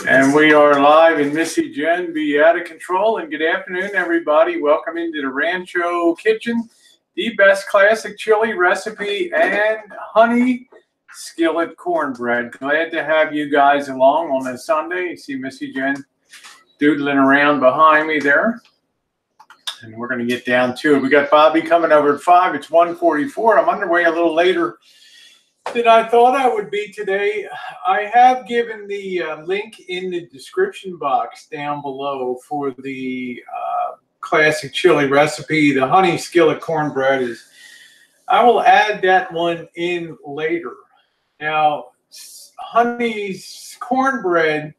And we are live in Missy Jenn, be out of control. And good afternoon, everybody. Welcome into the Rancho kitchen, the best classic chili recipe and honey skillet cornbread. Glad to have you guys along on a Sunday. You see Missy Jenn doodling around behind me there. And we're going to get down to it. We got Bobby coming over at 5. It's 1:44. I'm underway a little later than I thought I would be today. I have given the link in the description box down below for the classic chili recipe. The honey skillet cornbread I will add that one in later. Now, honey's cornbread,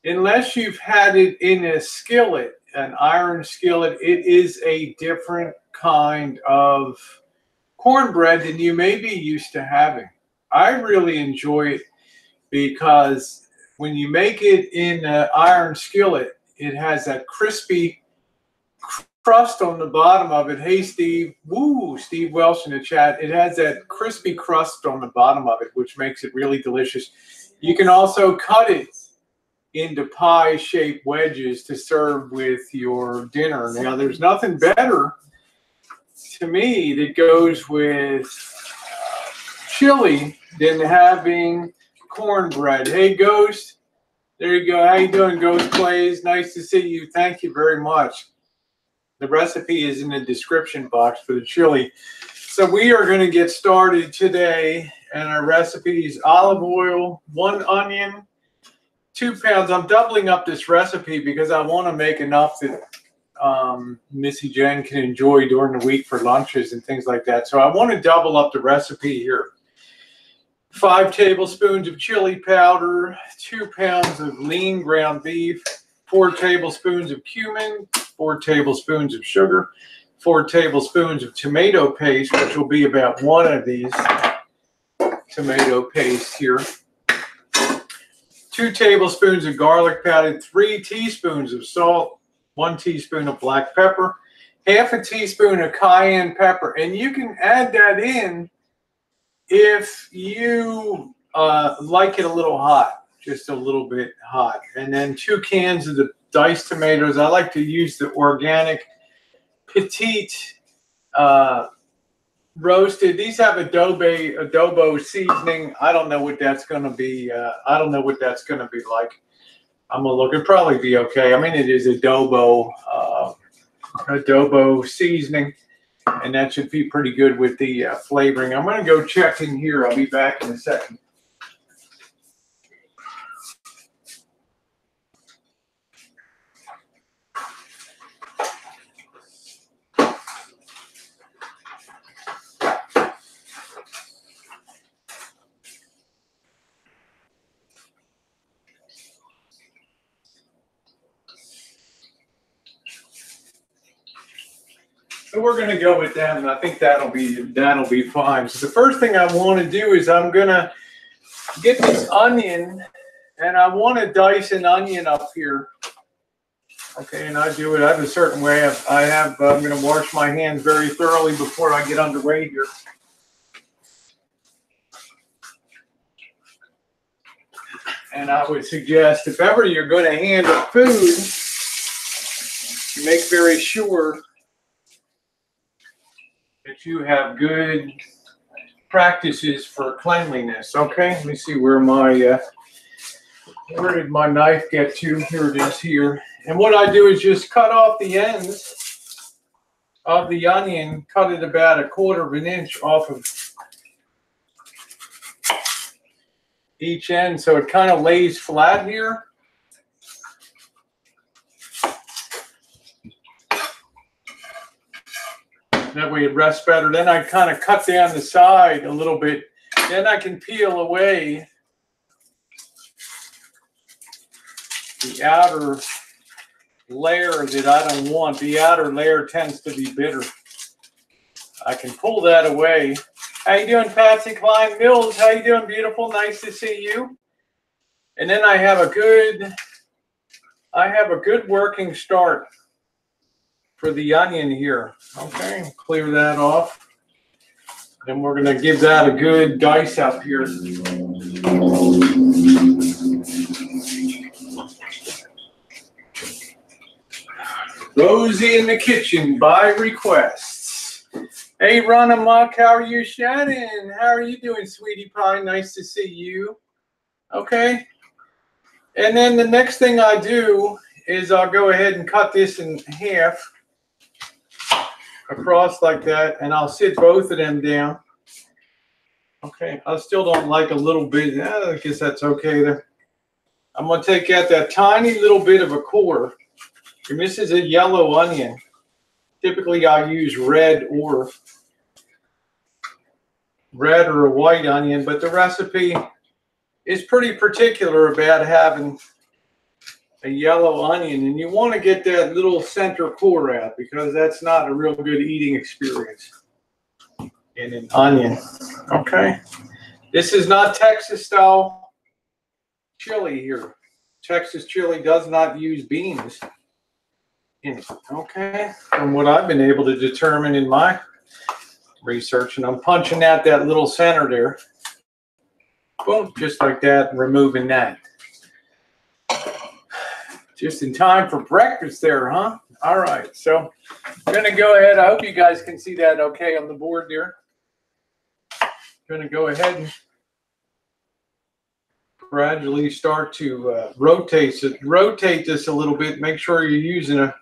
unless you've had it in a skillet, an iron skillet, it is a different kind of cornbread than you may be used to having. I really enjoy it because when you make it in an iron skillet, it has that crispy crust on the bottom of it. Hey, Steve. Woo, Steve Welsh in the chat. It has that crispy crust on the bottom of it, which makes it really delicious. You can also cut it into pie-shaped wedges to serve with your dinner. Now, there's nothing better to me that goes with chili than having cornbread. Hey, Ghost. There you go. How you doing, Ghost Plays? Nice to see you. Thank you very much. The recipe is in the description box for the chili. So we are going to get started today, and our recipe is olive oil, 1 onion, 2 pounds. I'm doubling up this recipe because I want to make enough that Missy Jenn can enjoy during the week for lunches and things like that. So I want to double up the recipe here. 5 tablespoons of chili powder, 2 pounds of lean ground beef, 4 tablespoons of cumin, 4 tablespoons of sugar, 4 tablespoons of tomato paste, which will be about 1 of these tomato paste here. 2 tablespoons of garlic powder, 3 teaspoons of salt, 1 teaspoon of black pepper, half a teaspoon of cayenne pepper. And you can add that in if you like it a little hot, just a little bit hot. And then 2 cans of the diced tomatoes. I like to use the organic petite roasted. These have adobo seasoning. I don't know what that's going to be. I don't know what that's going to be like. I'm gonna look. It'll probably be okay. I mean, it is adobo seasoning, and that should be pretty good with the flavoring. I'm gonna go check in here. I'll be back in a second. So we're going to go with that, and I think that'll be fine. So the first thing I want to do is I'm going to get this onion, and I want to dice an onion up here. Okay, and I do it. I have a certain way. I'm going to wash my hands very thoroughly before I get underway here. And I would suggest if ever you're going to handle food, you make very sure that you have good practices for cleanliness. Okay, let me see where where did my knife get to? Here it is here. And what I do is just cut off the ends of the onion, cut it about 1/4 of an inch off of each end so it kind of lays flat here. That way it rests better. Then I kind of cut down the side a little bit. Then I can peel away the outer layer that I don't want. The outer layer tends to be bitter. I can pull that away. How you doing, Patsy Klein Mills? How you doing, beautiful? Nice to see you. And then I have a good working start for the onion here. Okay, clear that off. Then we're going to give that a good dice up here. Rosie in the kitchen by request. Hey, Ron Amok, how are you? Shannon, how are you doing, sweetie pie? Nice to see you. Okay. And then the next thing I do is I'll go ahead and cut this in half across like that, and I'll sit both of them down. Okay, I still don't like a little bit. I guess that's okay there. I'm going to take out that tiny little bit of a core. And this is a yellow onion. Typically, I use red or a white onion, but the recipe is pretty particular about having a yellow onion, and you want to get that little center core out because that's not a real good eating experience in an onion. Okay, this is not Texas style chili here. Texas chili does not use beans in it. Okay, from what I've been able to determine in my research, and I'm punching out that little center there. Boom, just like that, and removing that. Just in time for breakfast there, huh? All right, so I'm going to go ahead. I hope you guys can see that okay on the board there. I'm going to go ahead and gradually start to rotate this a little bit. Make sure you're using a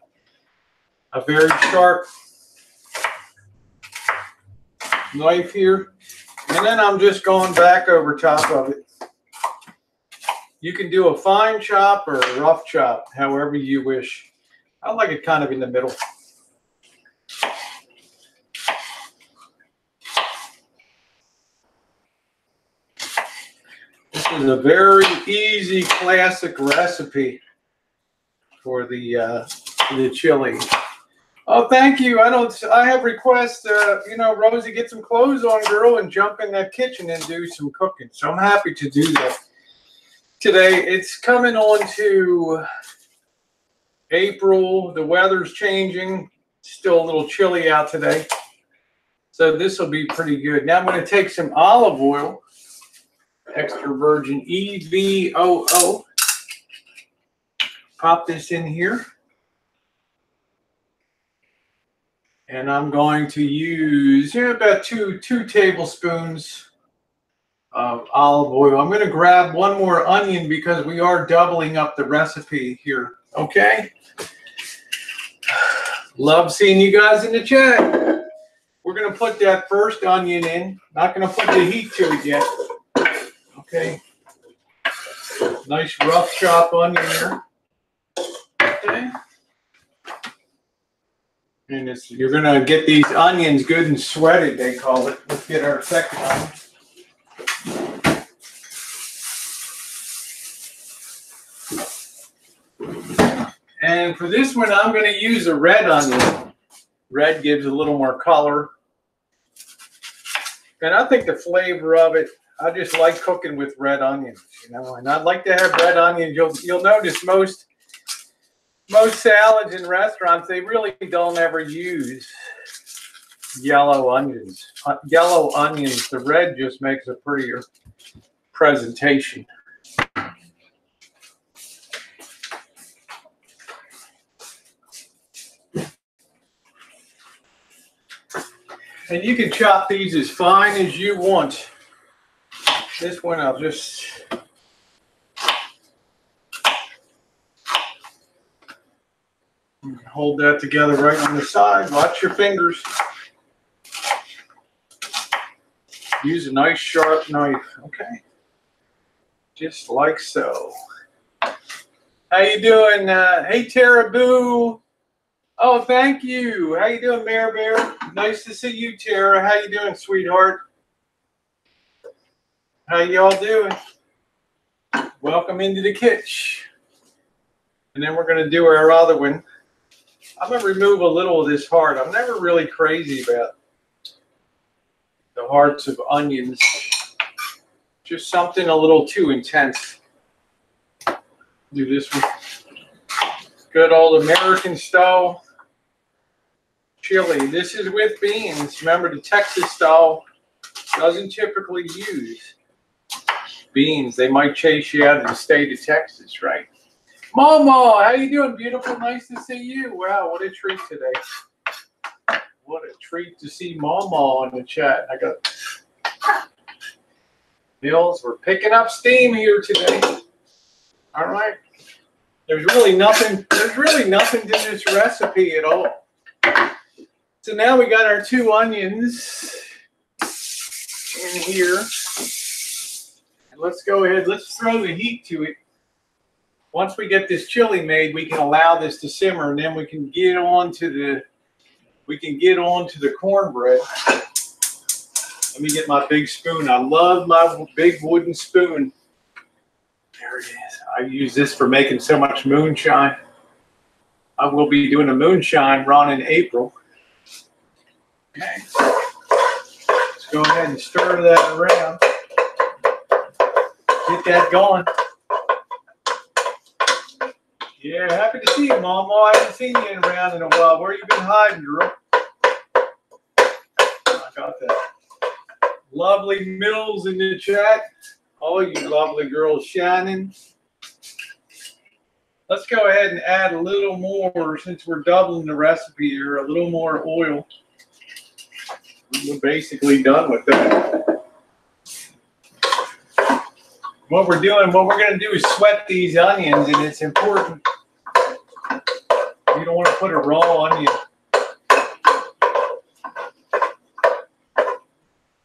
very sharp knife here. And then I'm just going back over top of it. You can do a fine chop or a rough chop, however you wish. I like it kind of in the middle. This is a very easy, classic recipe for the chili. Oh, thank you. I have requests. Rosie, get some clothes on, girl, and jump in that kitchen and do some cooking. So I'm happy to do that today. It's coming on to April. The weather's changing. Still a little chilly out today. So this will be pretty good. Now I'm going to take some olive oil, extra virgin EVOO. Pop this in here. And I'm going to use about two tablespoons of olive oil. I'm going to grab one more onion because we are doubling up the recipe here. Okay? Love seeing you guys in the chat. We're going to put that first onion in. Not going to put the heat to it yet. Okay? Nice rough chop onion here. Okay? And you're going to get these onions good and sweated, they call it. Let's get our second onion. And for this one, I'm going to use a red onion. Red gives a little more color. And I think the flavor of it, I just like cooking with red onions, and I'd like to have red onions. You'll notice most salads in restaurants, they really don't ever use yellow onions. Yellow onions, the red just makes a prettier presentation. And you can chop these as fine as you want. This one I'll just hold that together right on the side. Watch your fingers. Use a nice sharp knife, okay? Just like so. How you doing? Hey, Tara Boo. Oh, thank you. How you doing, Mare Bear? Nice to see you, Tara. How you doing, sweetheart? How y'all doing? Welcome into the kitchen. And then we're going to do our other one. I'm going to remove a little of this heart. I'm never really crazy about the hearts of onions. Just something a little too intense. Do this one. Good old American style chili. This is with beans. Remember, the Texas style doesn't typically use beans. They might chase you out of the state of Texas, right? Mama, how you doing, beautiful? Nice to see you. Wow, what a treat today. What a treat to see Mama on the chat. I got Mills. We're picking up steam here today. All right. There's really nothing to this recipe at all. So now we got our 2 onions in here. And let's go ahead, let's throw the heat to it. Once we get this chili made, we can allow this to simmer, and then we can get on to the cornbread. Let me get my big spoon. I love my big wooden spoon. There it is. I use this for making so much moonshine. I will be doing a moonshine run in April. Okay. Let's go ahead and stir that around. Get that going. Yeah, happy to see you, Mama. I haven't seen you around in a while. Where you been hiding, girl? I got that. Lovely Mills in the chat. All you lovely girls shining. Let's go ahead and add a little more, since we're doubling the recipe here, a little more oil. We're basically done with that. What we're going to do is sweat these onions, and it's important. You don't want to put a raw onion.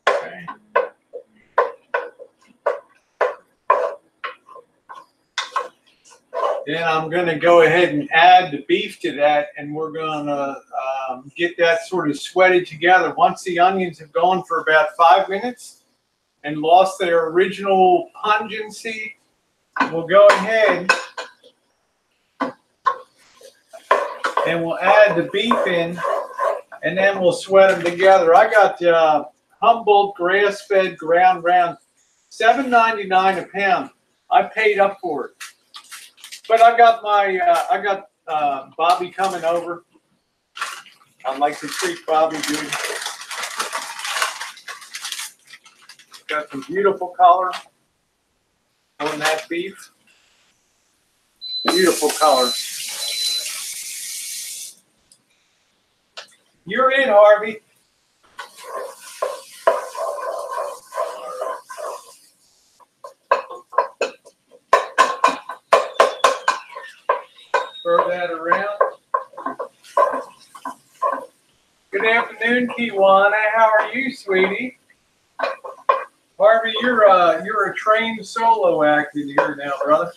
Okay. Then I'm going to go ahead and add the beef to that, and we're going to get that sort of sweated together. Once the onions have gone for about 5 minutes and lost their original pungency, we'll go ahead and we'll add the beef in, and then we'll sweat them together. I got Humboldt grass-fed ground round, $7.99 a pound. I paid up for it. But I got Bobby coming over. I'd like to treat Bobby good. Got some beautiful color on that beef. Beautiful color. You're in, Harvey. Throw that around. Good afternoon, Kiwana. How are you, sweetie? Harvey, you're a trained solo act in here now, brother.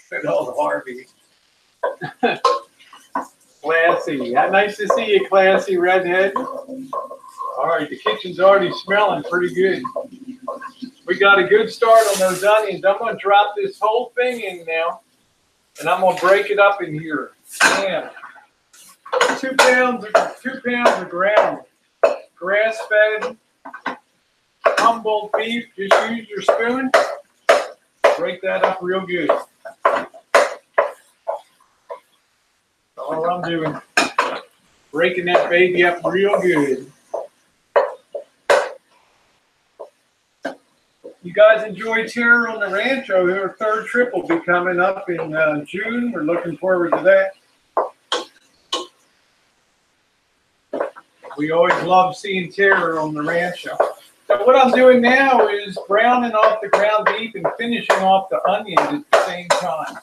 Good old Harvey. Classy. Nice to see you, classy redhead. All right, the kitchen's already smelling pretty good. We got a good start on those onions. I'm going to drop this whole thing in now, and I'm going to break it up in here. Man, 2 pounds of ground grass-fed Humboldt beef. Just use your spoon. Break that up real good. All I'm doing, breaking that baby up real good. You guys enjoy Terror on the Rancho. Our 3rd trip will be coming up in June. We're looking forward to that. We always love seeing Terror on the Rancho. So what I'm doing now is browning off the ground beef and finishing off the onions at the same time.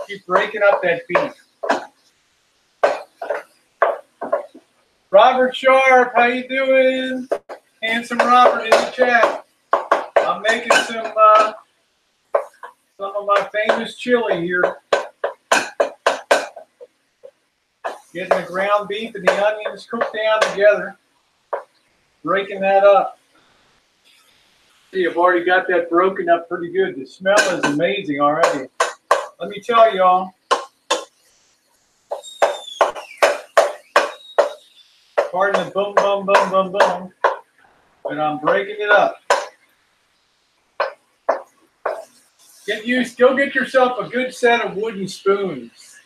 Keep breaking up that beef. Robert Sharp, how you doing? Handsome Robert in the chat. I'm making some of my famous chili here. Getting the ground beef and the onions cooked down together. Breaking that up. See, I've already got that broken up pretty good. The smell is amazing already. Let me tell y'all. Pardon the boom, boom, boom, boom, boom. But I'm breaking it up. Go get yourself a good set of wooden spoons.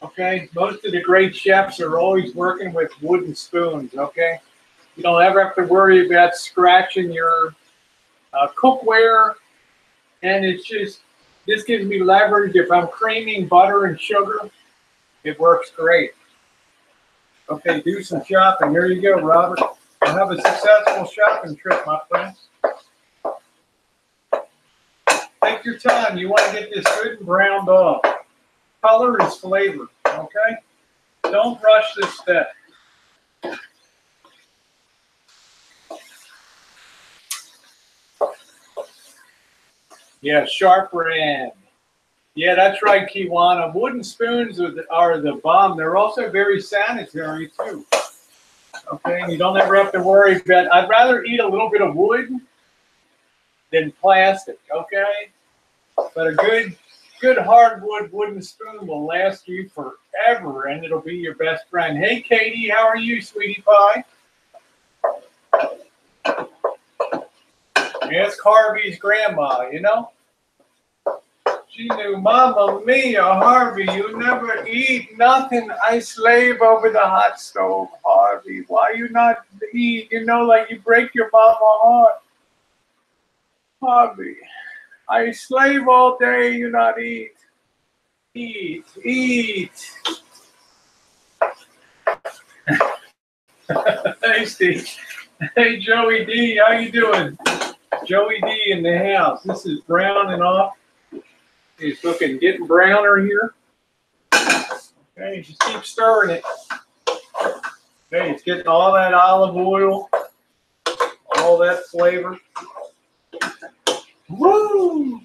Okay? Most of the great chefs are always working with wooden spoons, okay? You don't ever have to worry about scratching your cookware. And it's just This gives me leverage if I'm creaming butter and sugar. It works great. Okay, do some shopping. Here you go, Robert. Have a successful shopping trip, my friends. Take your time. You want to get this good and browned off. Color is flavor, okay? Don't rush this step. Yeah, sharp red. Yeah, that's right, Kiwana. Wooden spoons are the bomb. They're also very sanitary, too. Okay, you don't ever have to worry about. I'd rather eat a little bit of wood than plastic, okay? But a good hardwood wooden spoon will last you forever, and it'll be your best friend. Hey, Katie, how are you, sweetie pie? Ask Harvey's grandma, you know? She knew, Mama Mia, Harvey, you never eat nothing. I slave over the hot stove, Harvey. Why you not eat? You know, like you break your mama heart. Harvey, I slave all day, you not eat. Eat, eat. Hey, Steve. Hey, Joey D, how you doing? Joey D in the house. This is browning off. It's getting browner here. Okay, just keep stirring it. Okay, it's getting all that olive oil, all that flavor. Woo!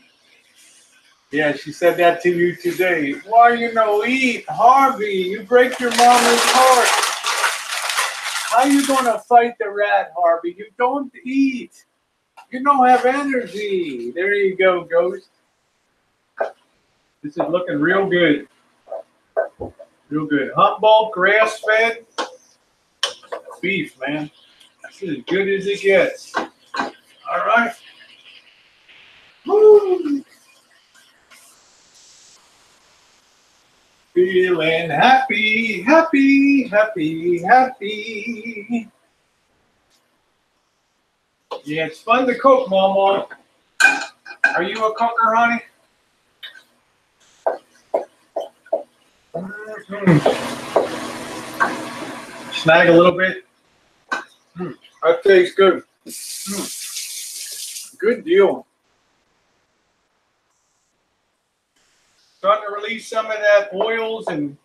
Yeah, she said that to you today. Why you no eat, Harvey? You break your mama's heart. How you gonna fight the rat, Harvey? You don't eat. You don't have energy. There you go, Ghost. This is looking real good. Real good. Humboldt grass-fed beef, man. This is as good as it gets. All right. Woo. Feeling happy, happy, happy, happy. Yeah, it's fun to cook, Mama. Are you a cooker, honey? Snag a little bit. That tastes good. Good deal. Starting to release some of that oils and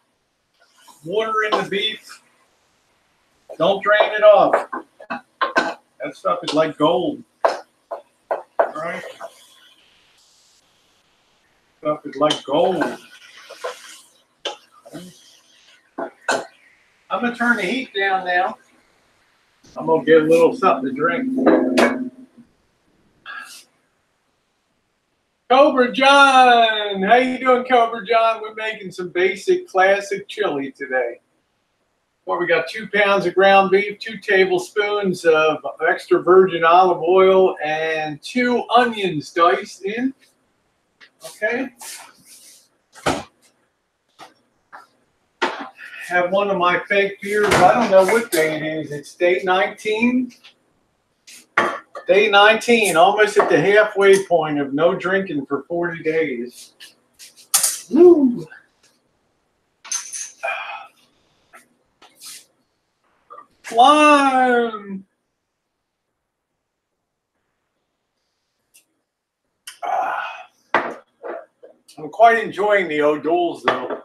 water in the beef. Don't drain it off. That stuff is like gold. All right? Stuff is like gold. I'm going to turn the heat down now. I'm going to get a little something to drink. Cobra John! How you doing, Cobra John? We're making some basic classic chili today. Well, we got 2 pounds of ground beef, 2 tablespoons of extra virgin olive oil, and 2 onions diced in. Okay. Have one of my fake beers. I don't know what day it is. It's day 19. Day 19, almost at the halfway point of no drinking for 40 days. Woo! Lime! I'm quite enjoying the O'Doul's, though.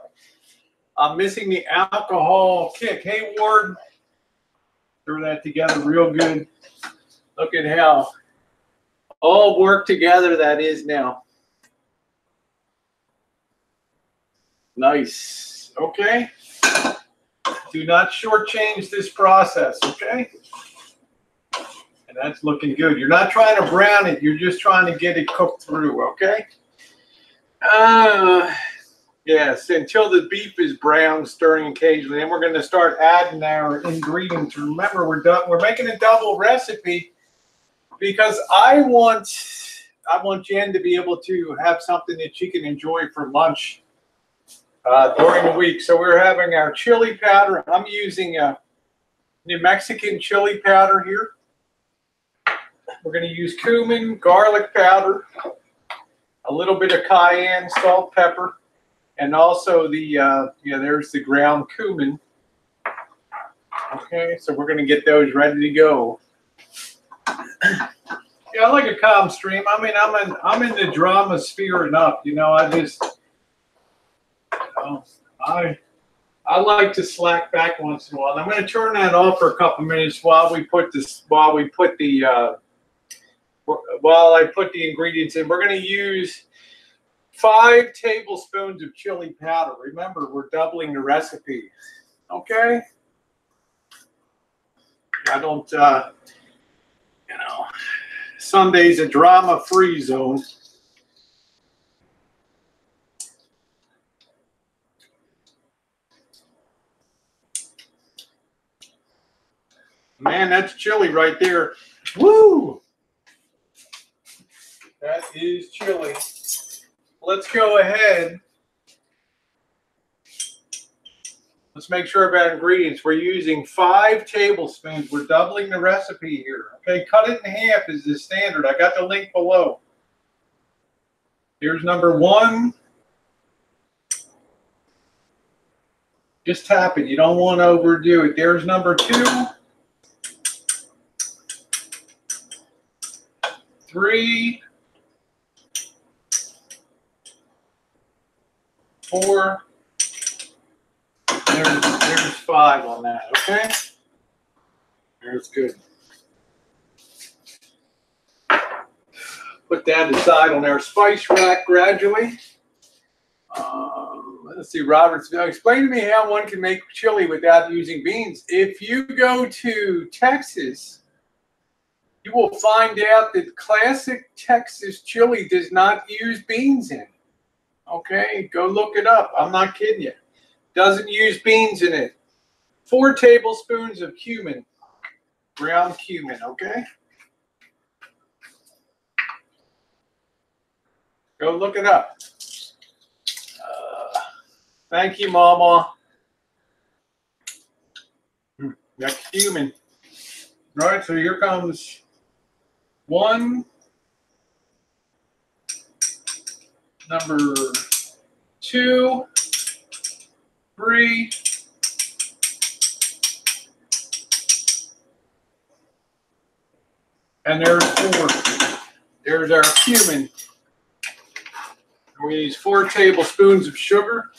I'm missing the alcohol kick. Hey, Ward. Throw that together real good. Look at how all work together that is now. Nice. Okay. Do not shortchange this process, okay? And that's looking good. You're not trying to brown it. You're just trying to get it cooked through, okay? Yes, until the beef is brown, stirring occasionally. Then we're going to start adding our ingredients. Remember, we're making a double recipe because I want Jen to be able to have something that she can enjoy for lunch during the week. So we're having our chili powder. I'm using a New Mexican chili powder here. We're going to use cumin, garlic powder. a little bit of cayenne, salt, pepper, and also the, there's the ground cumin. Okay, so we're going to get those ready to go. Yeah, I like a calm stream. I mean, I'm in the drama sphere enough, you know. I just, I like to slack back once in a while. I'm going to turn that off for a couple minutes while I put the ingredients in. We're going to use 5 tablespoons of chili powder. Remember, we're doubling the recipe. Okay. I don't, Sunday's a drama-free zone. Man, that's chili right there. Woo! That is chili. Let's go ahead. Let's make sure about ingredients. We're using 5 tablespoons. We're doubling the recipe here. Okay, cut it in half is the standard. I got the link below. Here's number 1. Just tap it. You don't want to overdo it. There's number 2. 3. 4. There's 5 on that, okay? There's good. Put that aside on our spice rack gradually. Let's see, Roberts. Explain to me how one can make chili without using beans. If you go to Texas, you will find out that classic Texas chili does not use beans in it. Okay, go look it up. I'm not kidding you. Doesn't use beans in it. 4 tablespoons of cumin, ground cumin, okay? Go look it up. Thank you, Mama. Got cumin. All right, so here comes 1, number 2, 3, and there's 4. There's our cumin. We use 4 tablespoons of sugar.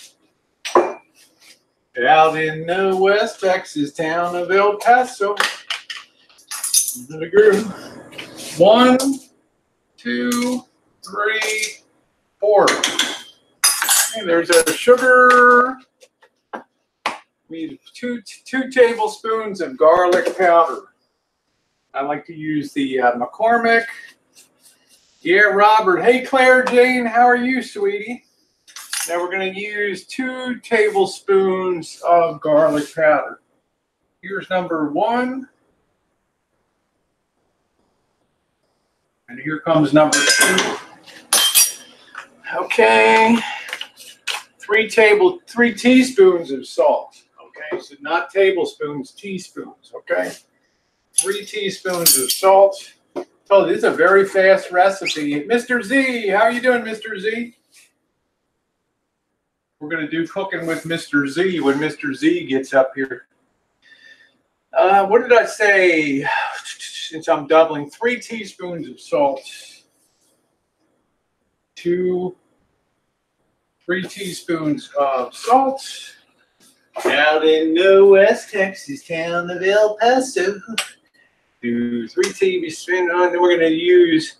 Out in the West Texas town of El Paso. 1, 2, 3, 4. And there's our sugar. We need 2 tablespoons of garlic powder. I like to use the McCormick. Yeah, Robert. Hey, Claire Jane, how are you, sweetie? Now we're going to use 2 tablespoons of garlic powder. Here's number 1. And here comes number 2. Okay. 3 teaspoons of salt. Okay, so not tablespoons, teaspoons. Okay. 3 teaspoons of salt. Oh, this is a very fast recipe. Mr. Z, how are you doing, Mr. Z? We're going to do cooking with Mr. Z when Mr. Z gets up here. What did I say? Since I'm doubling, 3 teaspoons of salt. 3 teaspoons of salt. Out in the West Texas town of El Paso. 3 tablespoons. Then we're going to use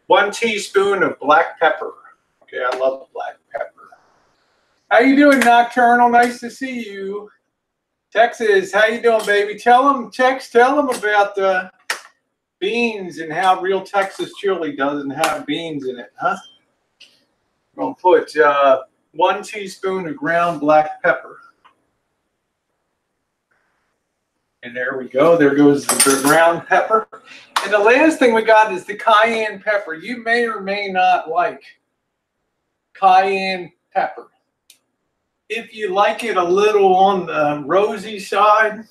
1 teaspoon of black pepper. Okay, I love black pepper. How you doing, Nocturnal? Nice to see you. Texas, how you doing, baby? Tell them about the beans and how real Texas chili doesn't have beans in it, huh? I'm going to put 1 teaspoon of ground black pepper. And there we go. There goes the ground pepper. And the last thing we got is the cayenne pepper. You may or may not like cayenne pepper. If you like it a little on the Rosie side,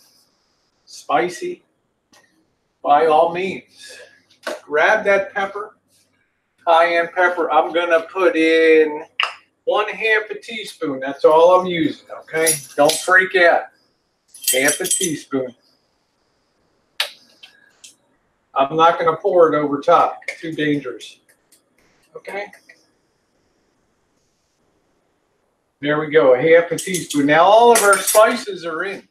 spicy, by all means, grab that pepper, cayenne pepper. I'm going to put in 1/2 teaspoon. That's all I'm using, okay? Don't freak out. 1/2 teaspoon. I'm not going to pour it over top. Too dangerous. Okay? There we go, 1/2 teaspoon. Now all of our spices are in.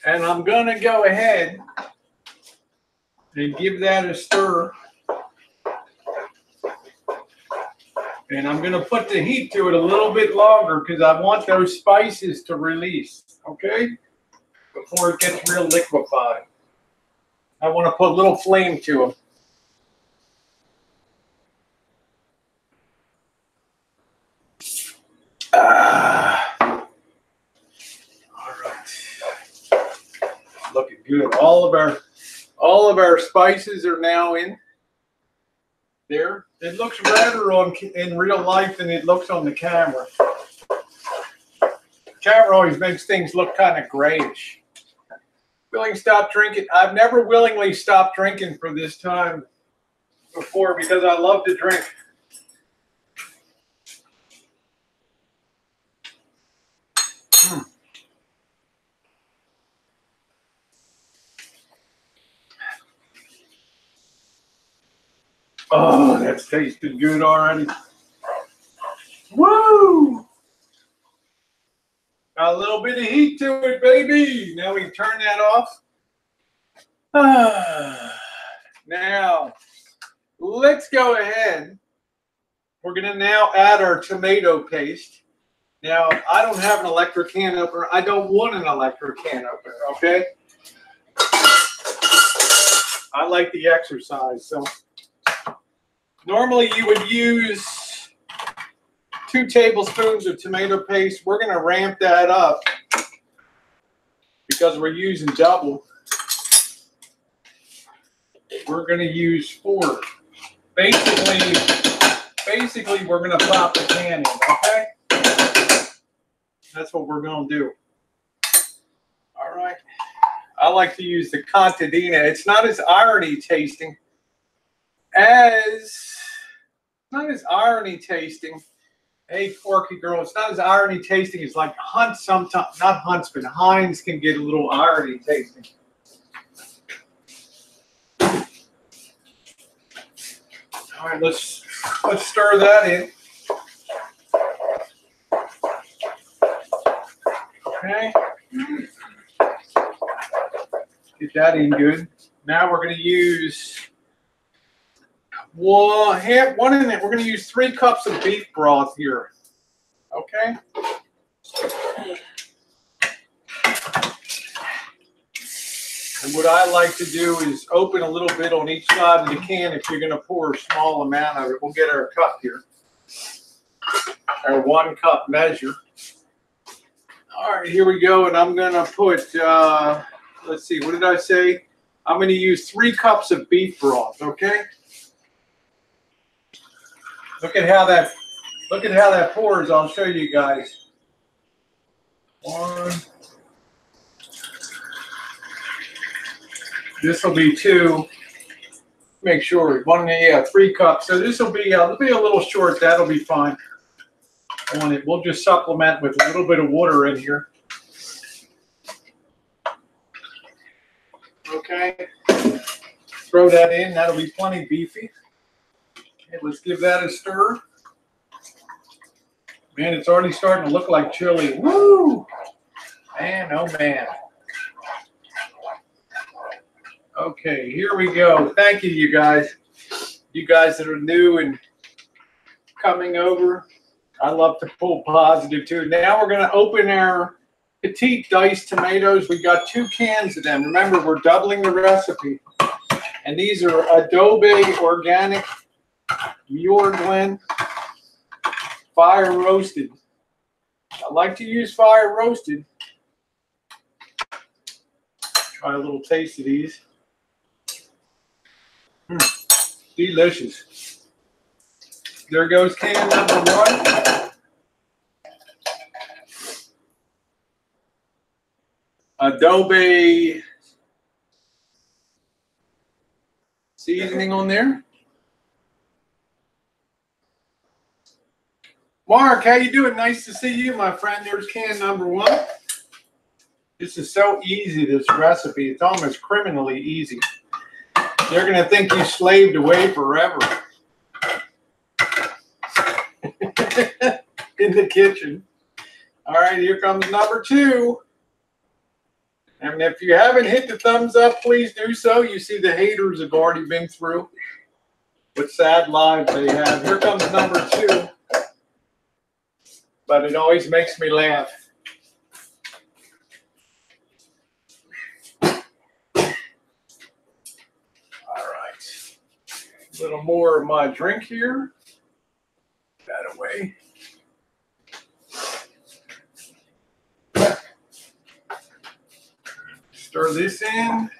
And I'm going to go ahead and give that a stir. And I'm going to put the heat to it a little bit longer because I want those spices to release, okay? Before it gets real liquefied. I want to put a little flame to them. All right. Looking good. All of our spices are now in there. It looks redder in real life than it looks on the camera. The camera always makes things look kind of grayish. Willing to stop drinking. I've never willingly stopped drinking for this time before because I love to drink. Oh, that's tasted good already. Woo! Got a little bit of heat to it, baby. Now we turn that off. Now, let's go ahead. We're going to now add our tomato paste. Now, I don't have an electric can opener. I don't want an electric can opener, okay? I like the exercise, so normally you would use 2 tablespoons of tomato paste. We're going to ramp that up because we're using double. We're going to use 4. Basically, we're going to pop the can in, okay? That's what we're going to do. All right. I like to use the contadina. It's not as irony tasting as, hey, Porky girl, it's not as irony tasting as like Hunt sometimes, not Huntsman, Heinz can get a little irony tasting. All right, let's stir that in. Okay. Get that in good. Now we're going to use one in it. We're going to use 3 cups of beef broth here. Okay. And what I like to do is open a little bit on each side of the can if you're going to pour a small amount of it. We'll get our cup here. Our 1 cup measure. All right, here we go. And I'm going to put, let's see, what did I say? I'm going to use 3 cups of beef broth, okay? Look at how that pours. I'll show you guys. 1. This will be 2. Make sure 3 cups. So this will be a little short. That'll be fine. On it, we'll just supplement with a little bit of water in here. Okay. Throw that in. That'll be plenty beefy. Okay, let's give that a stir. Man, it's already starting to look like chili. Woo! Man, oh man. Okay, here we go. Thank you, you guys. You guys that are new and coming over. I love to pull positive too. Now we're going to open our petite diced tomatoes. We got 2 cans of them. Remember, we're doubling the recipe. And these are Adobe Organic Muir Glen Fire Roasted. I like to use fire roasted. Try a little taste of these. Delicious. There goes can number 1. Adobe seasoning on there. Mark, how you doing? Nice to see you, my friend. There's can number 1. This is so easy, this recipe. It's almost criminally easy. They're going to think you slaved away forever in the kitchen. All right, here comes number 2. And if you haven't hit the thumbs up, please do so. You see the haters have already been through what sad lives they have. Here comes number 2. But it always makes me laugh. All right. A little more of my drink here. That away. Stir this in.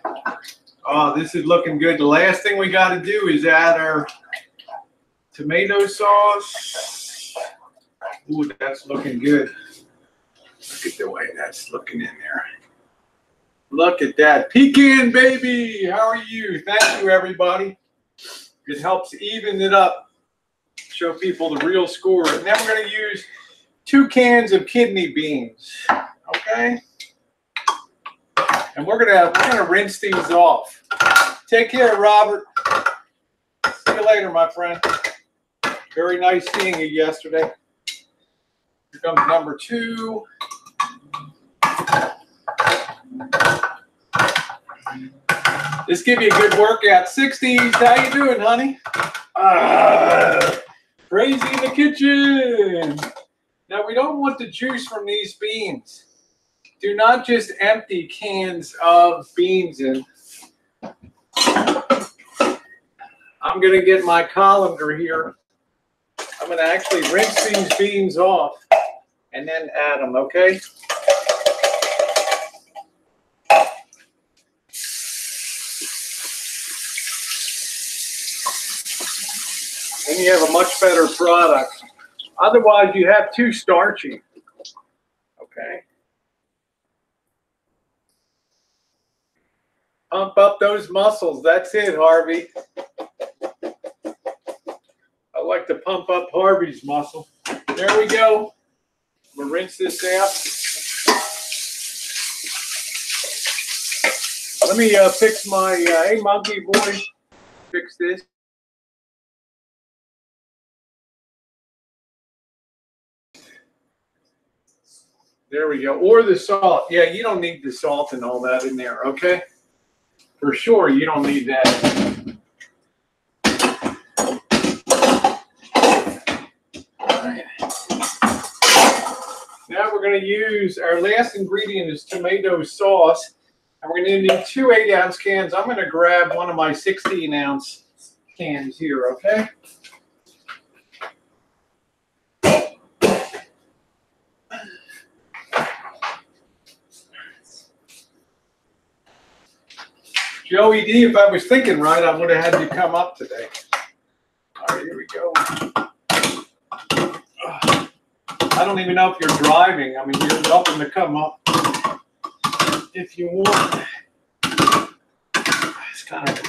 Oh, this is looking good. The last thing we got to do is add our tomato sauce. Ooh, that's looking good. Look at the way that's looking in there. Look at that. Pecan, baby. How are you? Thank you, everybody. It helps even it up. Show people the real score. And then we're going to use 2 cans of kidney beans. Okay? And we're gonna rinse these off. Take care, Robert. See you later, my friend. Very nice seeing you yesterday. Here comes number 2. This give you a good workout. 60s. How you doing, honey? Crazy in the kitchen. Now we don't want the juice from these beans. Do not just empty cans of beans in. I'm going to get my colander here. I'm going to actually rinse these beans off and then add them, okay? Then you have a much better product. Otherwise, you have too starchy, okay? Pump up those muscles. That's it, Harvey. I like to pump up Harvey's muscle. There we go. We'll rinse this out. Let me fix my, hey, monkey boy, fix this. There we go. Or the salt. Yeah, you don't need the salt and all that in there, okay? For sure, you don't need that. All right. Now we're going to use, our last ingredient is tomato sauce. And we're going to need 2 8-ounce cans. I'm going to grab one of my 16-ounce cans here, okay? Joey D, if I was thinking right, I would have had you come up today. All right, here we go. I don't even know if you're driving. I mean, you're welcome to come up if you want. It's kind of...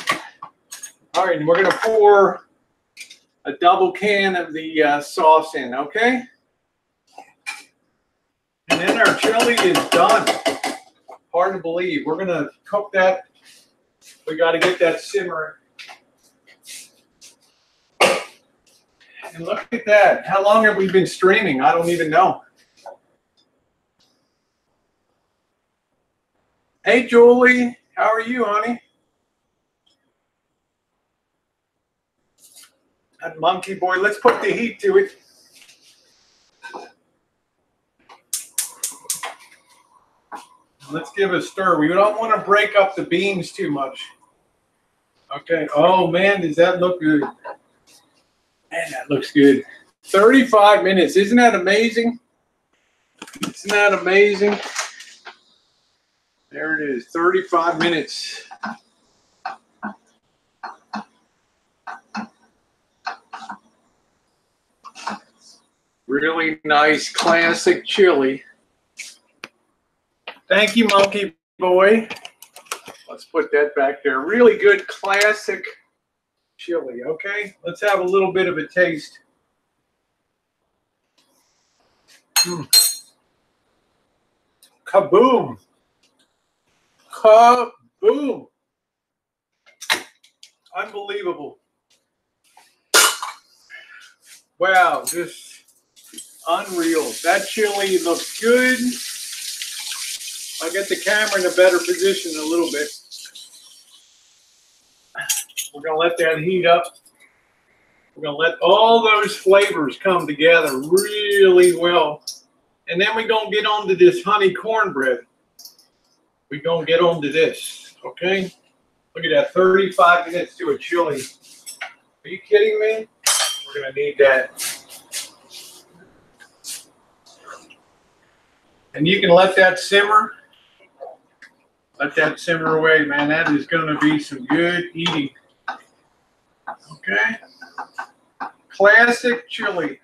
All right, and we're going to pour a double can of the sauce in, okay? And then our chili is done. Hard to believe. We're going to cook that. We got to get that simmering. And look at that. How long have we been streaming? I don't even know. Hey, Julie. How are you, honey? That monkey boy. Let's put the heat to it. Let's give it a stir. We don't want to break up the beans too much. Okay. Oh, man, does that look good? Man, that looks good. 35 minutes. Isn't that amazing? Isn't that amazing? There it is. 35 minutes. Really nice classic chili. Thank you, monkey boy. Let's put that back there. Really good classic chili, okay? Let's have a little bit of a taste. Kaboom. Kaboom. Unbelievable. Wow, just unreal. That chili looks good. I'll get the camera in a better position in a little bit. We're going to let that heat up. We're going to let all those flavors come together really well. And then we're going to get on to this honey cornbread. We're going to get on to this, okay? Look at that, 35 minutes to a chili. Are you kidding me? We're going to need that. And you can let that simmer. Let that simmer away, man. That is going to be some good eating. Okay? Classic chili.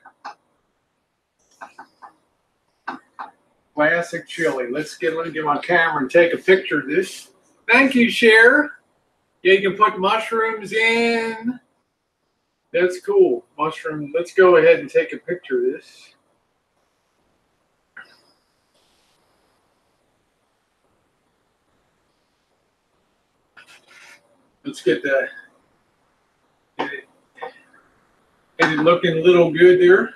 Classic chili. Let me get my camera and take a picture of this. Thank you, Cher. Yeah, you can put mushrooms in. That's cool. Mushroom. Let's go ahead and take a picture of this. Let's get that. Get it looking a little good there.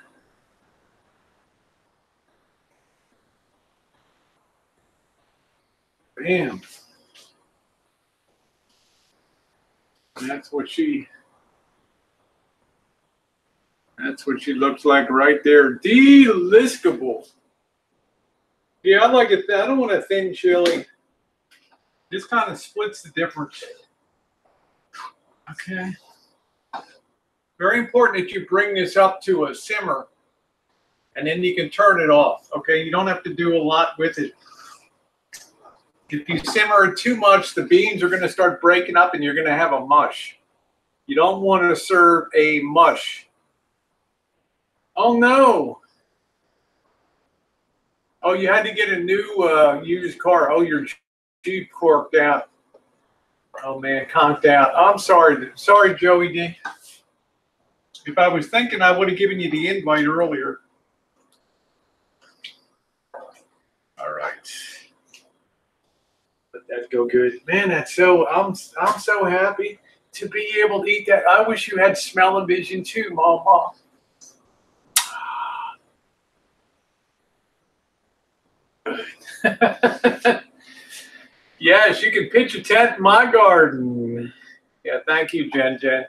Bam. And that's what she looks like right there. Delicable. Yeah, I like it. I don't want a thin chili. This kind of splits the difference. Okay. Very important that you bring this up to a simmer, and then you can turn it off. Okay, you don't have to do a lot with it. If you simmer it too much, the beans are going to start breaking up, and you're going to have a mush. You don't want to serve a mush. Oh no! Oh, you had to get a new used car. Oh, your Jeep corked out. Oh man, conked out. I'm sorry. Sorry, Joey D. If I was thinking, I would have given you the invite earlier. All right. Let that go good. Man, that's so, I'm so happy to be able to eat that. I wish you had smell-o-vision too, Mama. Yes, you can pitch a tent in my garden. Yeah, thank you, Jen.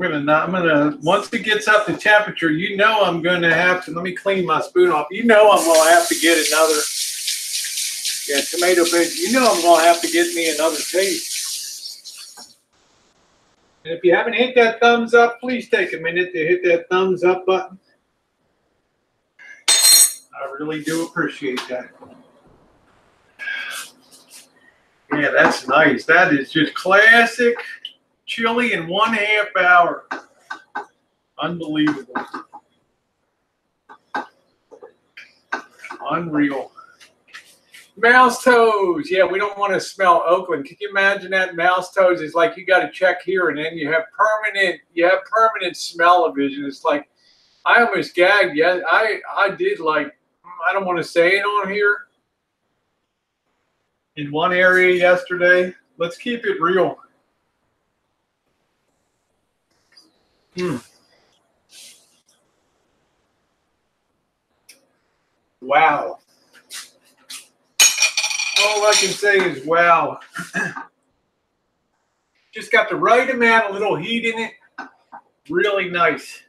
I'm gonna once it gets up to temperature, you know I'm gonna have to, let me clean my spoon off. You know I'm gonna have to get another, yeah, tomato paste. You know I'm gonna have to get me another taste. And if you haven't hit that thumbs up, please take a minute to hit that thumbs up button. I really do appreciate that. Yeah, that's nice. That is just classic chili in 1/2 hour. Unbelievable. Unreal. Mouse toes. Yeah, we don't want to smell Oakland. Can you imagine that? Mouse toes is like you got to check here, and then you have permanent smell-o-vision. It's like I almost gagged. Yeah, I did, like, I don't want to say it on here. In one area yesterday. Let's keep it real. Wow. All I can say is wow. Just got the right amount of little heat in it. Really nice.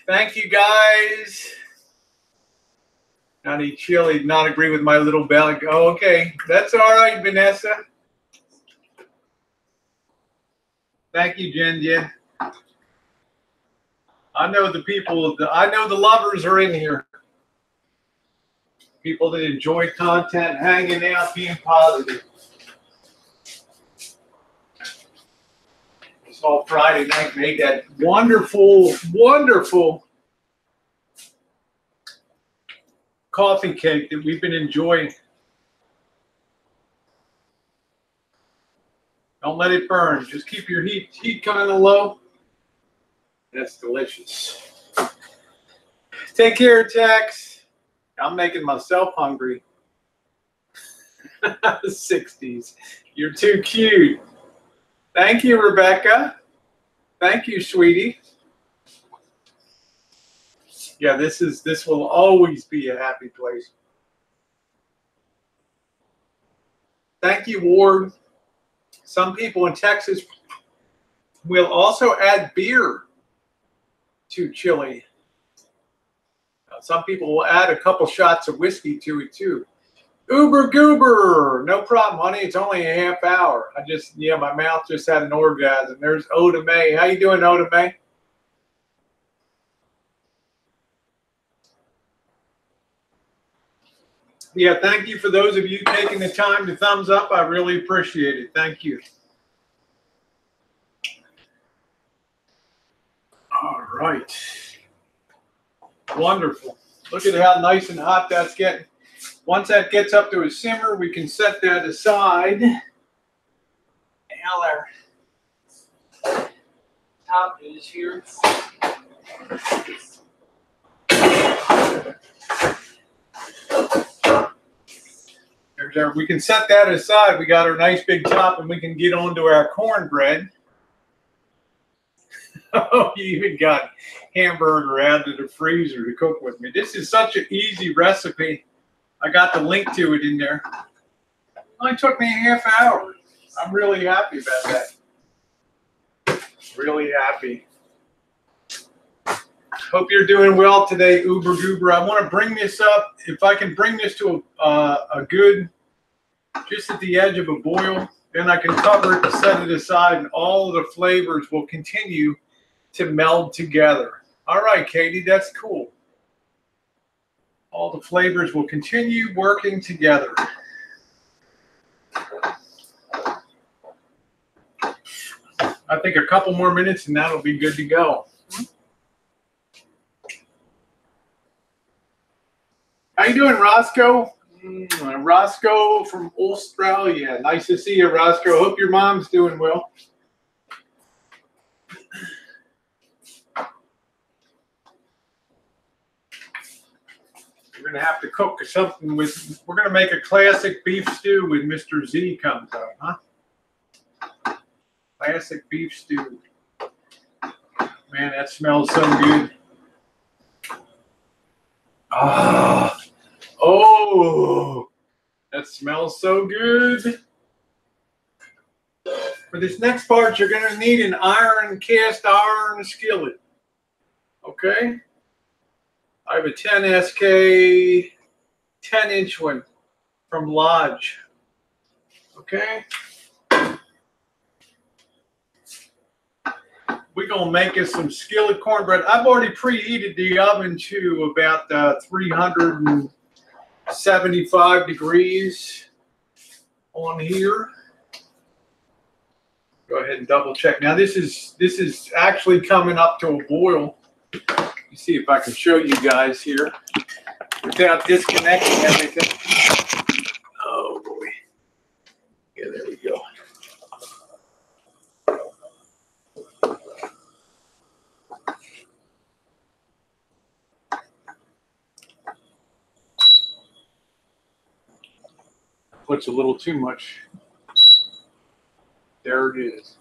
Thank you, guys. Not eat chili, not agree with my little belly. Oh, okay. That's all right, Vanessa. Thank you, Jen. I know the people, I know the lovers are in here. People that enjoy content, hanging out, being positive. It's all Friday night, made that wonderful, wonderful coffee cake that we've been enjoying. Don't let it burn. Just keep your heat kind of low. That's delicious. Take care, Tex. I'm making myself hungry. 60s. You're too cute. Thank you, Rebecca. Thank you, sweetie. Yeah, this will always be a happy place. Thank you, Ward. Some people in Texas will also add beer to chili. Some people will add a couple shots of whiskey to it too. Uber goober, no problem, honey. It's only a half hour. My mouth just had an orgasm. There's Oda May. How you doing, Oda May? Yeah, thank you for those of you taking the time to thumbs up. I really appreciate it. Thank you. All right. Wonderful. Look at how nice and hot that's getting. Once that gets up to a simmer, we can set that aside. Now our top is here. We can set that aside. We got our nice big top, and we can get on to our cornbread. Oh, you even got hamburger out of the freezer to cook with me. This is such an easy recipe. I got the link to it in there. It only took me a half hour. I'm really happy about that. Really happy. Hope you're doing well today, Uber Goober. I want to bring this up. If I can bring this to a good, just at the edge of a boil, then I can cover it and set it aside, and all of the flavors will continue to meld together. All right, Katie, that's cool. All the flavors will continue working together. I think a couple more minutes and that'll be good to go. How you doing, Roscoe? Roscoe from Australia. Nice to see you, Roscoe. Hope your mom's doing well. We're going to have to cook something with, we're going to make a classic beef stew when Mr. Z comes out, huh? Classic beef stew. Man, that smells so good. Ah, oh, that smells so good. For this next part, you're going to need an cast iron skillet. Okay? I have a 10 SK 10-inch one from Lodge. Okay? We're going to make us some skillet cornbread. I've already preheated the oven to about 375 degrees on here. Go ahead and double check. Now this is actually coming up to a boil. Let me see if I can show you guys here without disconnecting everything. Oh boy. Yeah, there we go. Puts a little too much. There it is.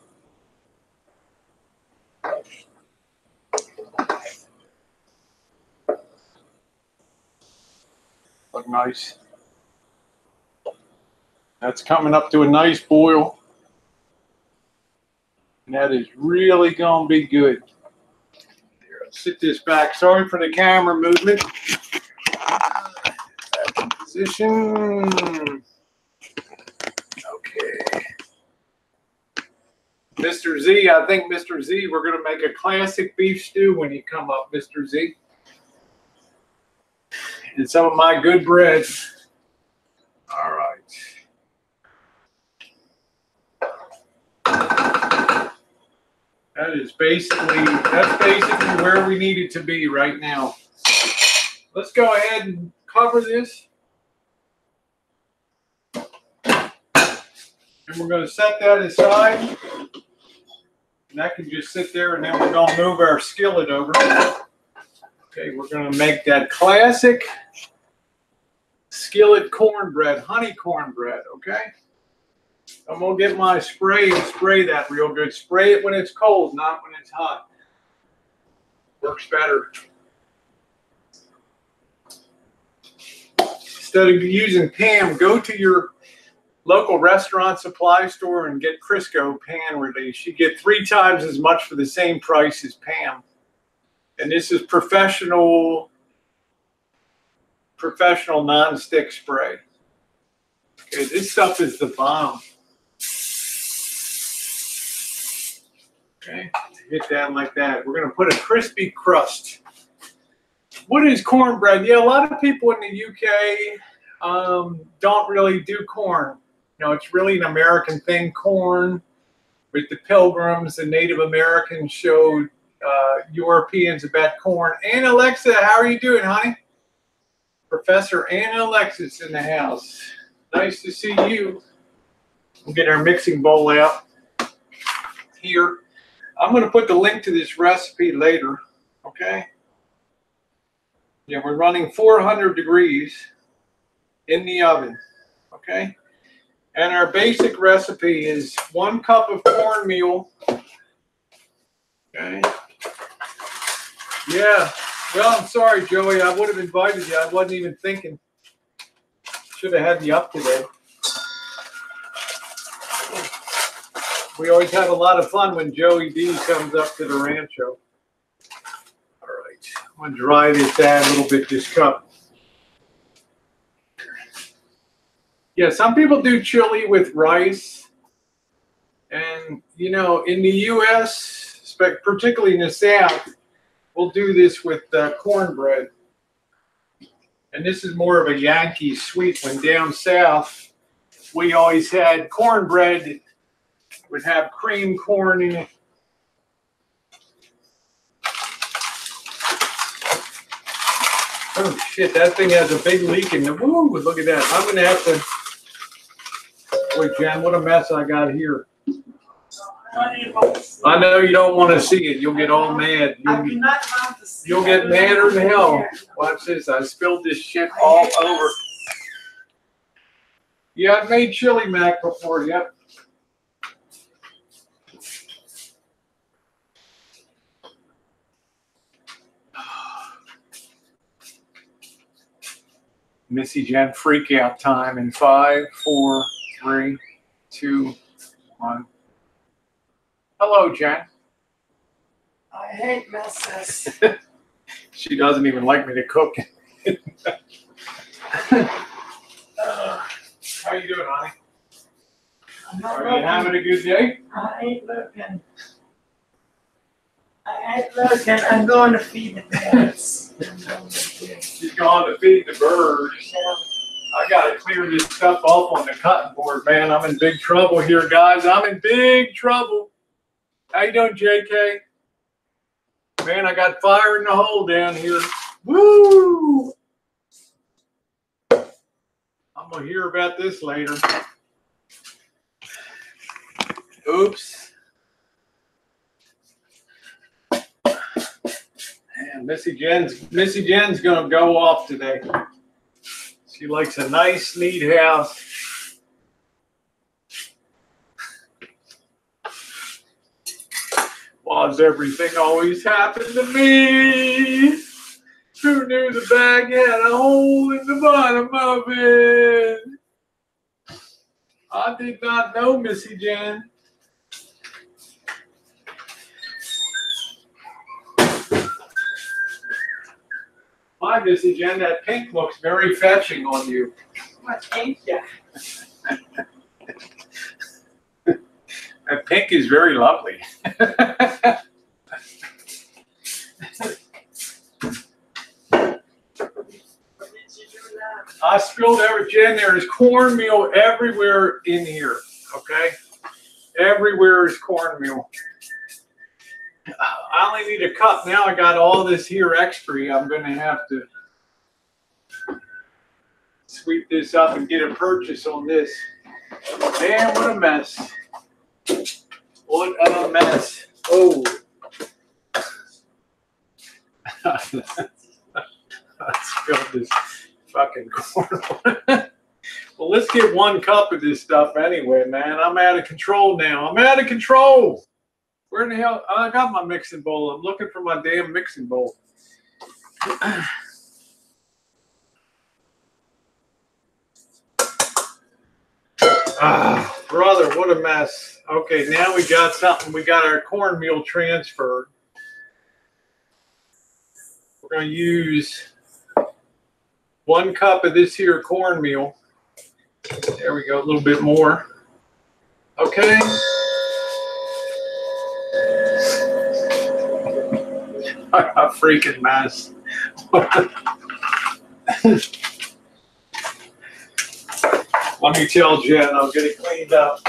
Look nice. That's coming up to a nice boil. And that is really going to be good. Here, I'll sit this back. Sorry for the camera movement. Back in position. Okay. Mr. Z, I think Mr. Z, we're going to make a classic beef stew when you come up, Mr. Z. And some of my good bread. All right. That's basically where we need it to be right now. Let's go ahead and cover this. And we're going to set that aside. And that can just sit there, and then we're going to move our skillet over. Okay, we're going to make that classic skillet cornbread, honey cornbread, okay? I'm going to get my spray and spray that real good. Spray it when it's cold, not when it's hot. Works better. Instead of using Pam, go to your local restaurant supply store and get Crisco pan release. You get 3 times as much for the same price as Pam. And this is professional non-stick spray. Okay, this stuff is the bomb. Okay, hit that like that. We're going to put a crispy crust. What is cornbread? Yeah, a lot of people in the UK don't really do corn. You know, it's really an American thing. Corn, with the Pilgrims, the Native Americans showed Europeans about corn. And Alexa, how are you doing, honey? Professor Anna Alexis in the house. Nice to see you. We'll get our mixing bowl out here. I'm going to put the link to this recipe later, okay? Yeah, we're running 400 degrees in the oven, okay? And our basic recipe is 1 cup of cornmeal, okay? Yeah, well, I'm sorry, Joey. I would have invited you. I wasn't even thinking. Should have had you up today. We always have a lot of fun when Joey D comes up to the Rancho. All right, I'm going to dry this out a little bit, this cup. Yeah, some people do chili with rice. And, you know, in the U.S., particularly in the South, we'll do this with cornbread. And this is more of a Yankee sweet one. Down south, we always had cornbread. Would have cream corn in it. Oh shit, that thing has a big leak in the, woo, look at that. I'm gonna have to, boy, Jen, what a mess I got here. I know you don't want to see it. You'll get all mad. You'll get madder than hell. Watch this. I spilled this shit all over. Yeah, I've made chili mac before. Yep. Missy Jenn freak out time in 5, 4, 3, 2, 1. Hello, Jen. I hate messes. She doesn't even like me to cook. How you doing, honey? Are you having a good day? I ain't looking. I'm going to feed the birds. She's going to feed the birds. I got to clear this stuff off on the cutting board, man. I'm in big trouble here, guys. I'm in big trouble. How you doing, JK? Man, I got fire in the hole down here. Woo! I'm going to hear about this later. Oops. Man, Missy Jenn's going to go off today. She likes a nice, neat house. Why does everything always happen to me? Who knew the bag had a hole in the bottom of it? I did not know, Missy Jenn. Hi, Missy Jenn. That pink looks very fetching on you. Well, thank you. That pink is very lovely. I spilled Jen, there is cornmeal everywhere in here, okay? Everywhere is cornmeal. I only need a cup. Now I got all this here extra. I'm going to have to sweep this up and get a purchase on this. Man, what a mess. What a mess. Oh. Let's fill this fucking corn. Well, let's get 1 cup of this stuff anyway, man. I'm out of control now. I'm out of control. Where in the hell? I got my mixing bowl. I'm looking for my damn mixing bowl. Brother, what a mess. Okay, now we got something. We got our cornmeal transferred. We're going to use 1 cup of this here cornmeal. There we go, a little bit more. Okay. A freaking mess. Let me tell Jen, I'll get it cleaned up.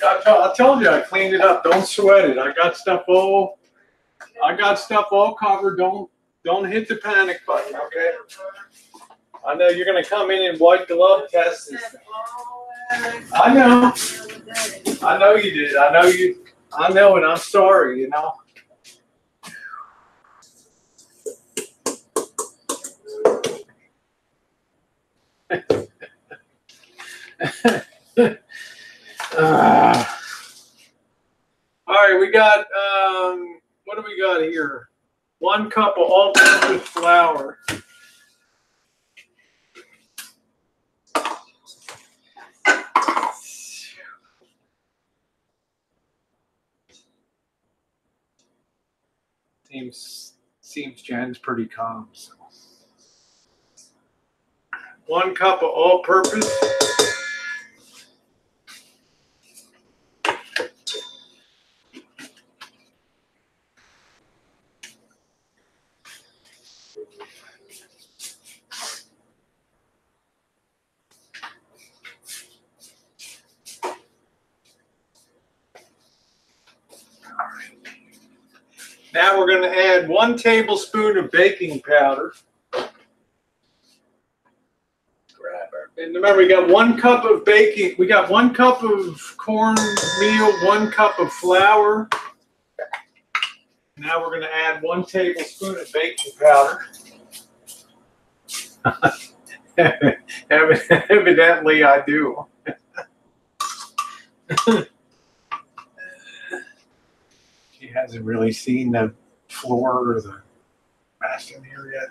I told you I cleaned it up. Don't sweat it. I got stuff all covered. Don't hit the panic button, okay? I know you're gonna come in and white glove test this. I know. I know you did. I know, and I'm sorry, you know. All right, we got, what do we got here? 1 cup of all-purpose flour. Seems Jen's pretty calm. So. 1 cup of all-purpose. Now we're going to add 1 tablespoon of baking powder. And remember, we got 1 cup of baking. We got 1 cup of cornmeal, 1 cup of flour. Now we're going to add 1 tablespoon of baking powder. Evidently, I do. She hasn't really seen the floor or the mess in here yet.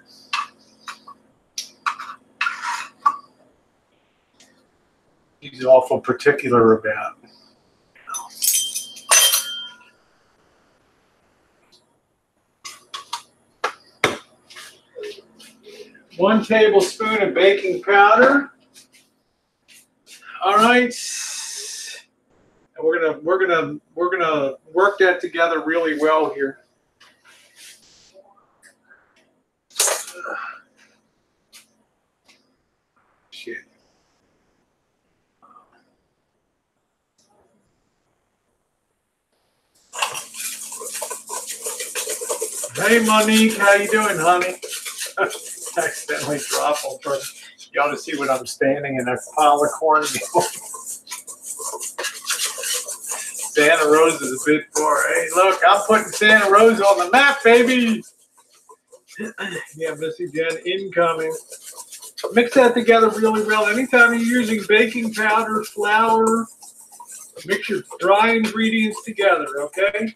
She's awful particular about. One tablespoon of baking powder. All right. And we're gonna work that together really well here. Shit. Hey Monique, how you doing, honey? Accidentally drop on first. You ought to see what I'm standing in a pile of cornmeal. Santa Rosa is a bit far. Hey, look, I'm putting Santa Rosa on the map, baby. Yeah, Missy Jenn incoming. Mix that together really well. Anytime you're using baking powder, flour, mix your dry ingredients together, okay?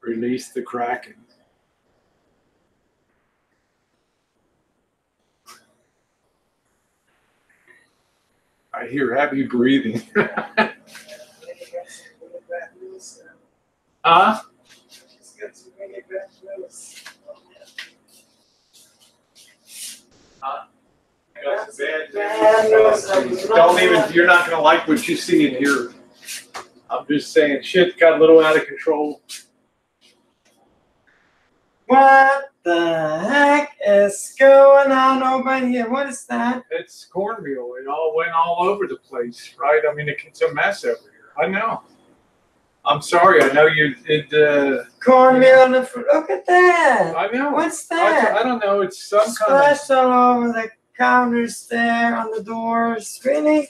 Release the Kraken. I hear heavy breathing. Huh? Huh? got some bad Bad news. news. Don't even, you're not gonna like what you see in here. I'm just saying, shit got a little out of control. What the heck is going on over here? What is that? It's cornmeal. It all went all over the place, right? I mean, it's a mess over here. I know. I'm sorry. I know Cornmeal on the fruit. Look at that. I know. What's that? I don't know. It's some kind Splashed all over the counters there, on the doors. Really?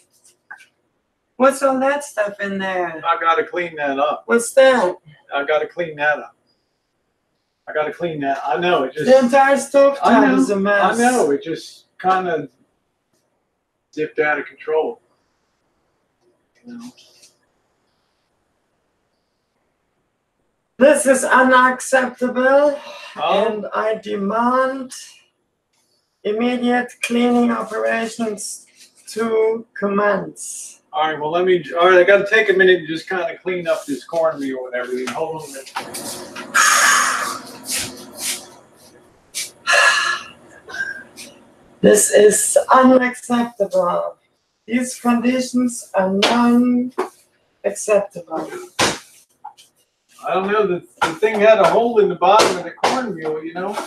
What's all that stuff in there? I gotta clean that up. What's that? I gotta clean that up. I gotta clean that. I know. It just. The entire stove I top know. is a mess. I know. It just kind of dipped out of control. You know. This is unacceptable, Oh. and I demand immediate cleaning operations to commence. All right. Well, all right. I got to take a minute and just kind of clean up this cornmeal and everything. Hold on a minute. This is unacceptable. These conditions are non-acceptable. I don't know. The thing had a hole in the bottom of the cornmeal, you know.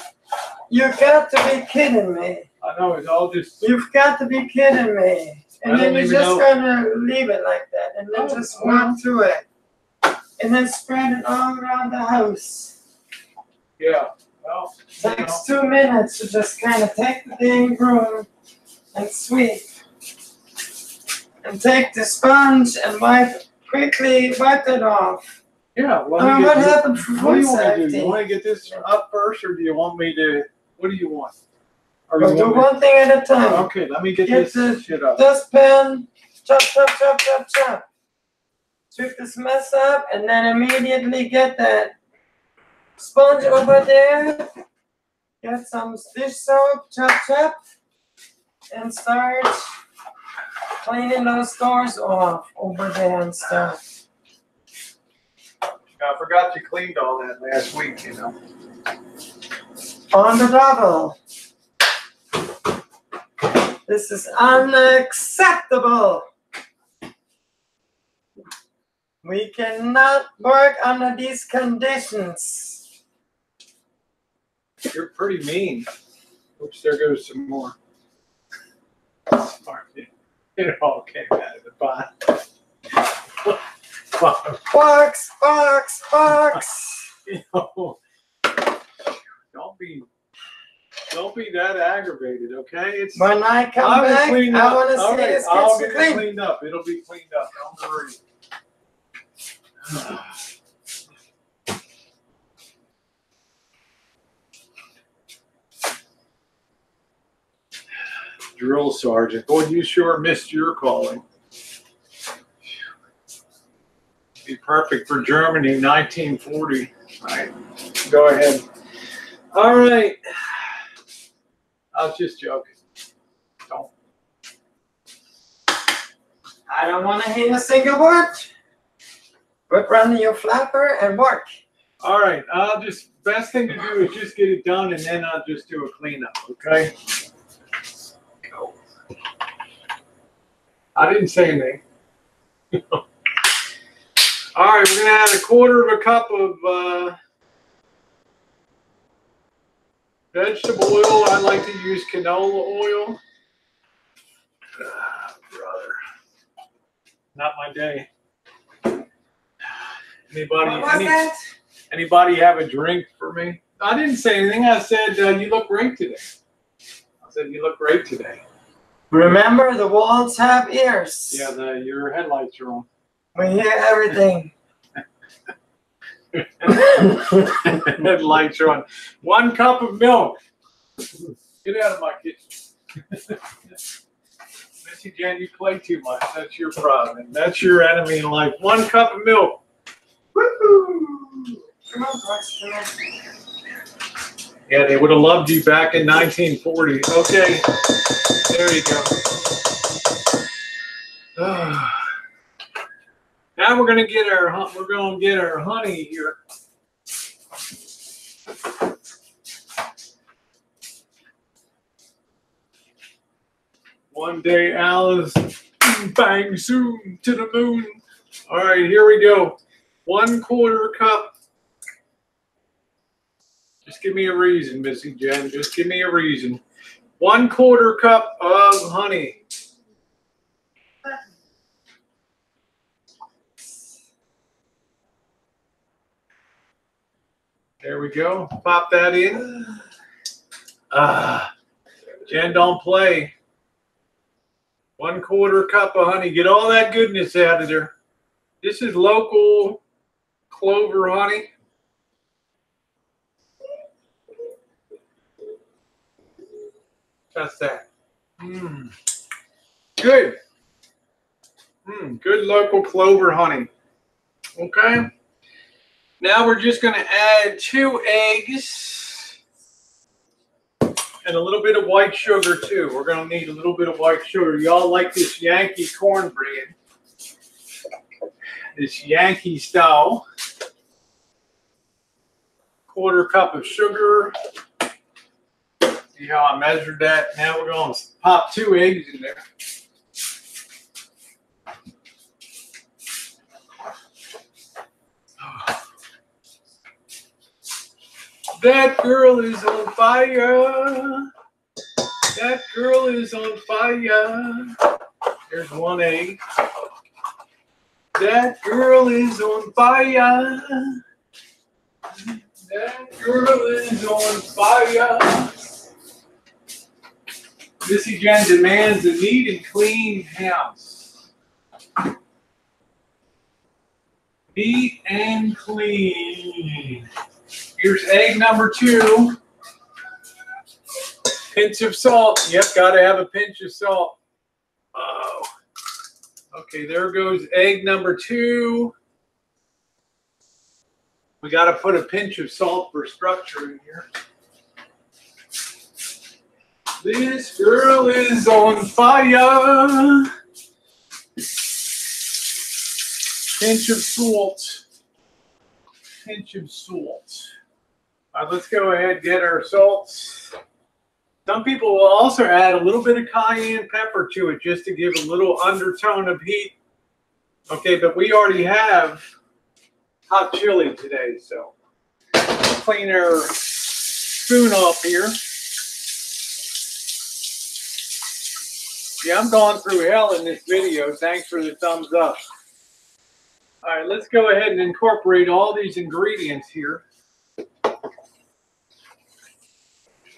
You got to be kidding me. I know. It's all just. You've got to be kidding me. And I then don't you're even just know. gonna leave it like that and then Oh, just well. walk through it. And then spread it all around the house. Yeah. Well. You know. Takes 2 minutes to just kind of take the dang broom and sweep. And take the sponge and quickly wipe it off. Yeah. What happened for What do food you want to do? safety? You want to get this up first, or do you want me to? What do you want? Or We'll you do want me- one thing at a time. Okay. Let me get Get this shit up. Dustpan, chop, chop, chop, chop, chop. Sweep this mess up and then immediately get that sponge over there. Get some dish soap, chop, chop. And start cleaning those doors off over there and stuff. I forgot you cleaned all that last week, you know. On the double. This is unacceptable. We cannot work under these conditions. You're pretty mean. Oops, there goes some more. It all came out of the bottom. Box, box, box. You know, don't be that aggravated, okay? It's When I come will back, clean I up. want to All see right, this I'll kitchen get it clean. cleaned up. It'll be cleaned up. Don't worry. Drill sergeant. Boy, you sure missed your calling. Be perfect for Germany, 1940. Right. Go ahead. All right. I was just joking. Don't. I don't want to hear a single word. But run your flapper and work. All right. Best thing to do is just get it done, and then I'll just do a cleanup, okay? Go. I didn't say anything. All right, we're gonna add 1/4 of a cup of vegetable oil. I like to use canola oil. Brother, not my day. Anybody have a drink for me? I didn't say anything. I said you look great today. I said you look great today. Remember, the walls have ears. Yeah, your headlights are on. We hear everything. Headlights are on. 1 cup of milk. Get out of my kitchen. Missy Jenn, you play too much. That's your problem. That's your enemy in life. 1 cup of milk. Woohoo! Come on, Broth, come on. Yeah, they would have loved you back in 1940. Okay, there you go. Now we're gonna get our honey here. One day Alice, bang zoom to the moon. All right, here we go. 1/4 cup. Just give me a reason, Missy Jenn. Just give me a reason. 1/4 cup of honey. There we go. Pop that in. Jen, don't play. 1/4 cup of honey. Get all that goodness out of there. This is local clover honey. That's that. Good. Good local clover honey. Okay. Now we're just going to add 2 eggs and a little bit of white sugar too. We're going to need a little bit of white sugar. Y'all like this Yankee cornbread. This Yankee style. 1/4 cup of sugar. See how I measured that? Now we're going to pop 2 eggs in there. That girl is on fire. That girl is on fire. There's 1 egg. That girl is on fire. That girl is on fire. Missy Jenn demands a neat and clean house. Neat and clean. Here's egg number 2. Pinch of salt. Yep, got to have a pinch of salt. Oh. Okay, there goes egg number 2. We got to put a pinch of salt for structure in here. This girl is on fire. Pinch of salt. Pinch of salt. All right, let's go ahead and get our salts. Some people will also add a little bit of cayenne pepper to it just to give a little undertone of heat. Okay, but we already have hot chili today, so let's clean our spoon off here. Yeah, I'm going through hell in this video. Thanks for the thumbs up. All right, let's go ahead and incorporate all these ingredients here.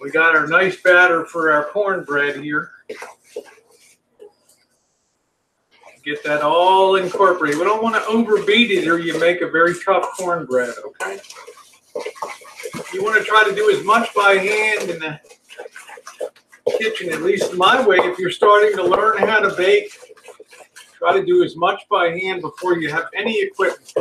We got our nice batter for our cornbread here. Get that all incorporated. We don't want to overbeat it or you make a very tough cornbread, okay? You want to try to do as much by hand in the kitchen, at least my way. If you're starting to learn how to bake, try to do as much by hand before you have any equipment.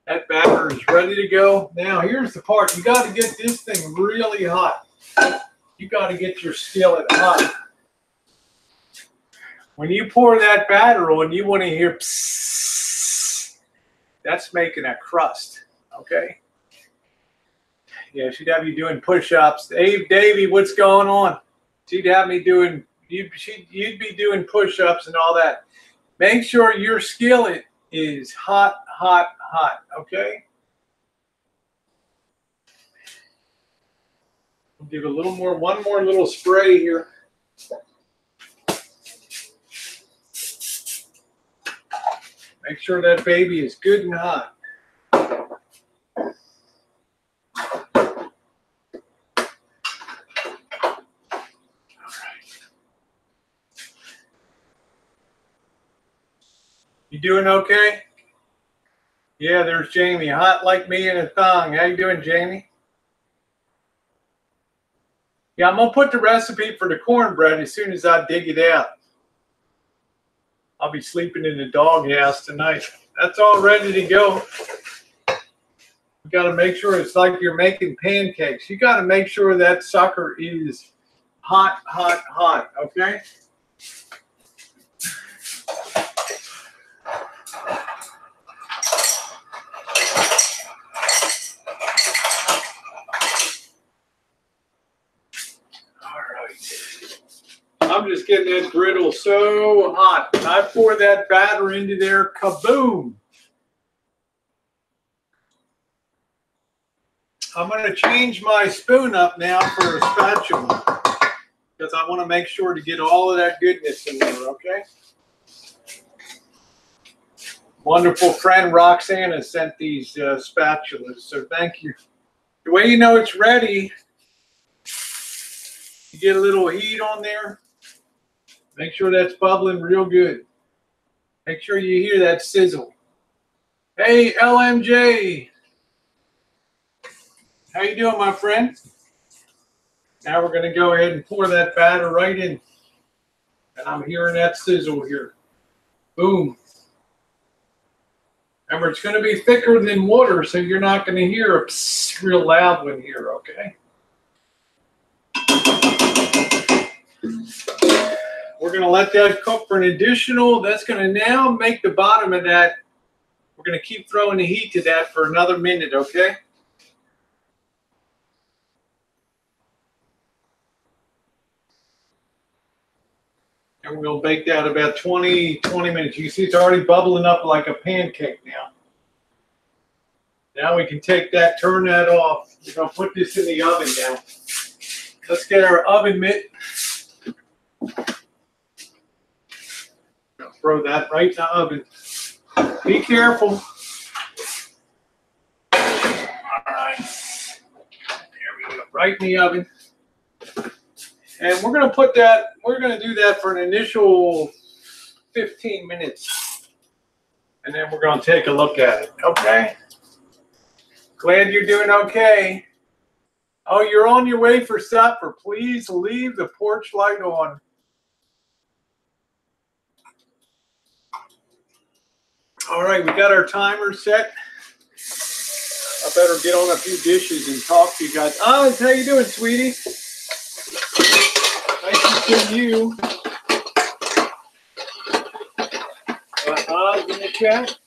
That batter is ready to go. Now, here's the part. You got to get this thing really hot. You got to get your skillet hot. When you pour that batter on, you want to hear psss. That's making a crust, okay? Yeah, she'd have you doing push-ups. Hey, Davey, what's going on? She'd have me doing, you'd be doing push-ups and all that. Make sure your skillet is hot, hot, hot, okay? We'll give a little more, one more little spray here. Make sure that baby is good and hot. You doing okay? Yeah, there's Jamie. Hot like me in a thong. How you doing, Jamie? Yeah, I'm going to put the recipe for the cornbread as soon as I dig it out. I'll be sleeping in the doghouse tonight. That's all ready to go. You got to make sure it's like you're making pancakes. You got to make sure that sucker is hot, hot, hot, okay? I'm just getting that griddle so hot. I pour that batter into there, kaboom. I'm going to change my spoon up now for a spatula because I want to make sure to get all of that goodness in there, okay? Wonderful friend Roxanne has sent these spatulas, so thank you. The way you know it's ready, you get a little heat on there. Make sure that's bubbling real good. Make sure you hear that sizzle. Hey, LMJ. How you doing, my friend? Now we're going to go ahead and pour that batter right in. And I'm hearing that sizzle here. Boom. Remember, it's going to be thicker than water, so you're not going to hear a psst real loud one here, okay? We're going to let that cook for an additional, that's going to now make the bottom of that, we're going to keep throwing the heat to that for another minute, okay? And we'll bake that about 20 minutes. You can see it's already bubbling up like a pancake now. Now we can take that, turn that off. We're going to put this in the oven now. Let's get our oven mitt. Throw that right in the oven. Be careful. All right. There we go. Right in the oven. And we're going to put that, we're going to do that for an initial 15 minutes. And then we're going to take a look at it. Okay? Glad you're doing okay. Oh, you're on your way for supper. Please leave the porch light on. All right, we got our timer set. I better get on a few dishes and talk to you guys. Oz, how you doing, sweetie? Nice to see you. Oz in the chat.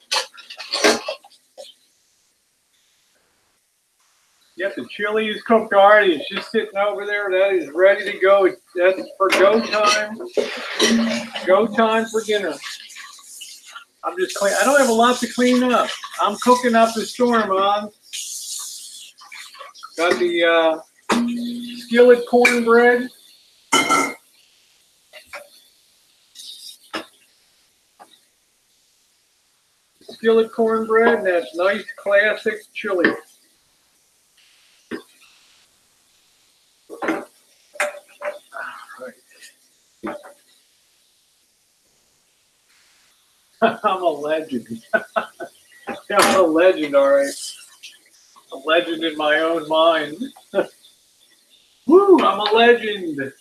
Yep, the chili is cooked already. It's just sitting over there. That is ready to go. That's for go time. Go time for dinner. I'm just clean. I don't have a lot to clean up. I'm cooking up the storm on. Got the skillet cornbread. Skillet cornbread, and that's nice classic chili. I'm a legend. I'm a legend, all right. A legend in my own mind. Woo, I'm a legend.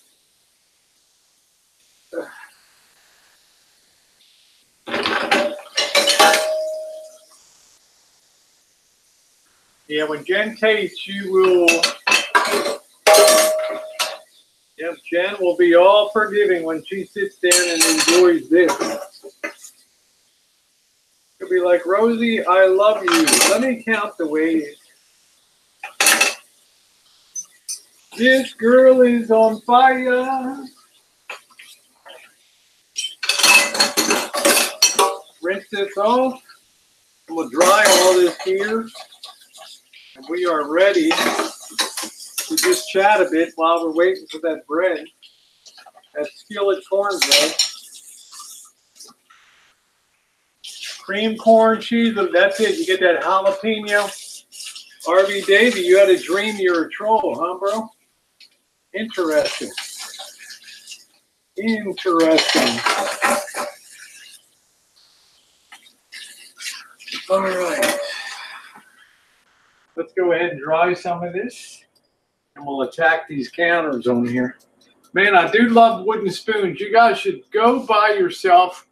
Yeah, when Jen tastes, you will. Yep, Jen will be all forgiving when she sits down and enjoys this. She'll be like, Rosie, I love you. Let me count the ways. This girl is on fire. Rinse this off. And we'll dry all this here. And we are ready to just chat a bit while we're waiting for that bread. That skillet cornbread. Cream corn cheese, that's it. You get that jalapeno. RV Davey, you had a dream you're a troll, huh, bro? Interesting. Interesting. All right. Let's go ahead and dry some of this. And we'll attack these counters on here. Man, I do love wooden spoons. You guys should go buy yourself.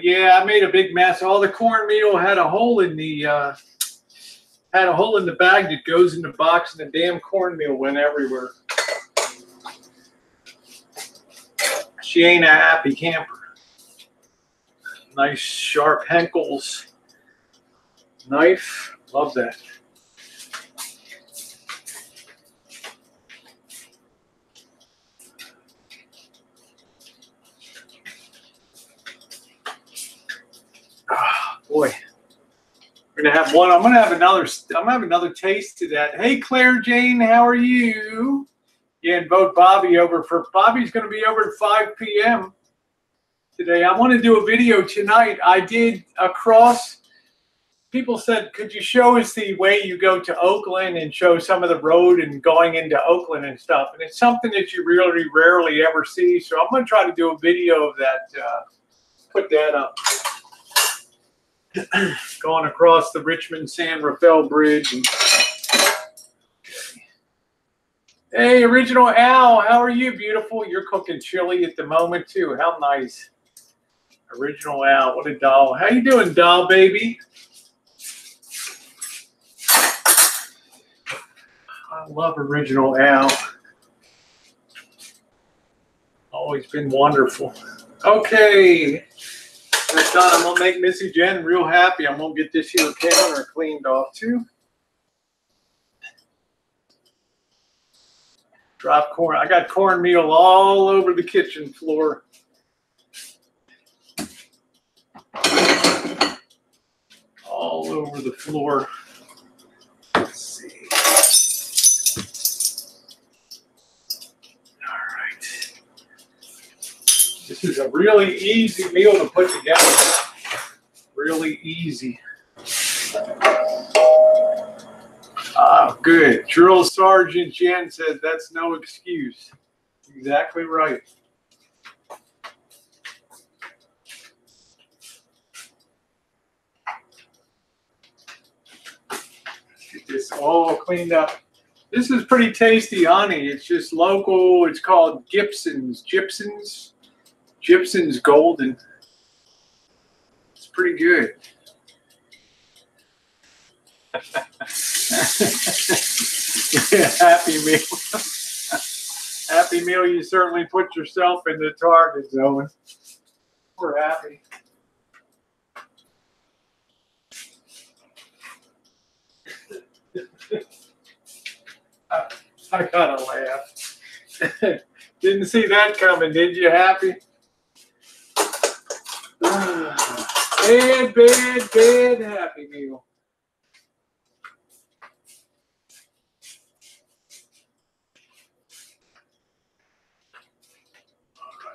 Yeah, I made a big mess. All the cornmeal had a hole in the bag that goes in the box, and the damn cornmeal went everywhere. She ain't a happy camper. Nice sharp Henkel's knife. Love that. We're gonna have one. I'm gonna have another taste of that. Hey, Claire Jane, how are you? Yeah, and vote Bobby over for Bobby's gonna be over at 5 p.m. today. I want to do a video tonight. I did across. People said, could you show us the way you go to Oakland and show some of the road and going into Oakland and stuff? And it's something that you really rarely ever see. So I'm going to try to do a video of that. Put that up. Going across the Richmond-San Rafael Bridge. Hey, Original Al, how are you, beautiful? You're cooking chili at the moment, too. How nice. Original Al, what a doll. How you doing, doll baby? I love Original Al. Always been wonderful. Okay. That's done. I'm going to make Missy Jenn real happy. I'm going to get this here counter cleaned off, too. Drop corn. I got cornmeal all over the kitchen floor. All over the floor. Let's see. All right. This is a really easy meal to put together. Really easy. Ah, good. Drill Sergeant Jen says that's no excuse. Exactly right. Get this all cleaned up. This is pretty tasty honey. It's just local. It's called Gibson's. Gibson's Golden. It's pretty good. Yeah, Happy Meal. Happy Meal, you certainly put yourself in the target zone. We're happy. I gotta laugh. Didn't see that coming, did you, Happy? Bad Happy Meal.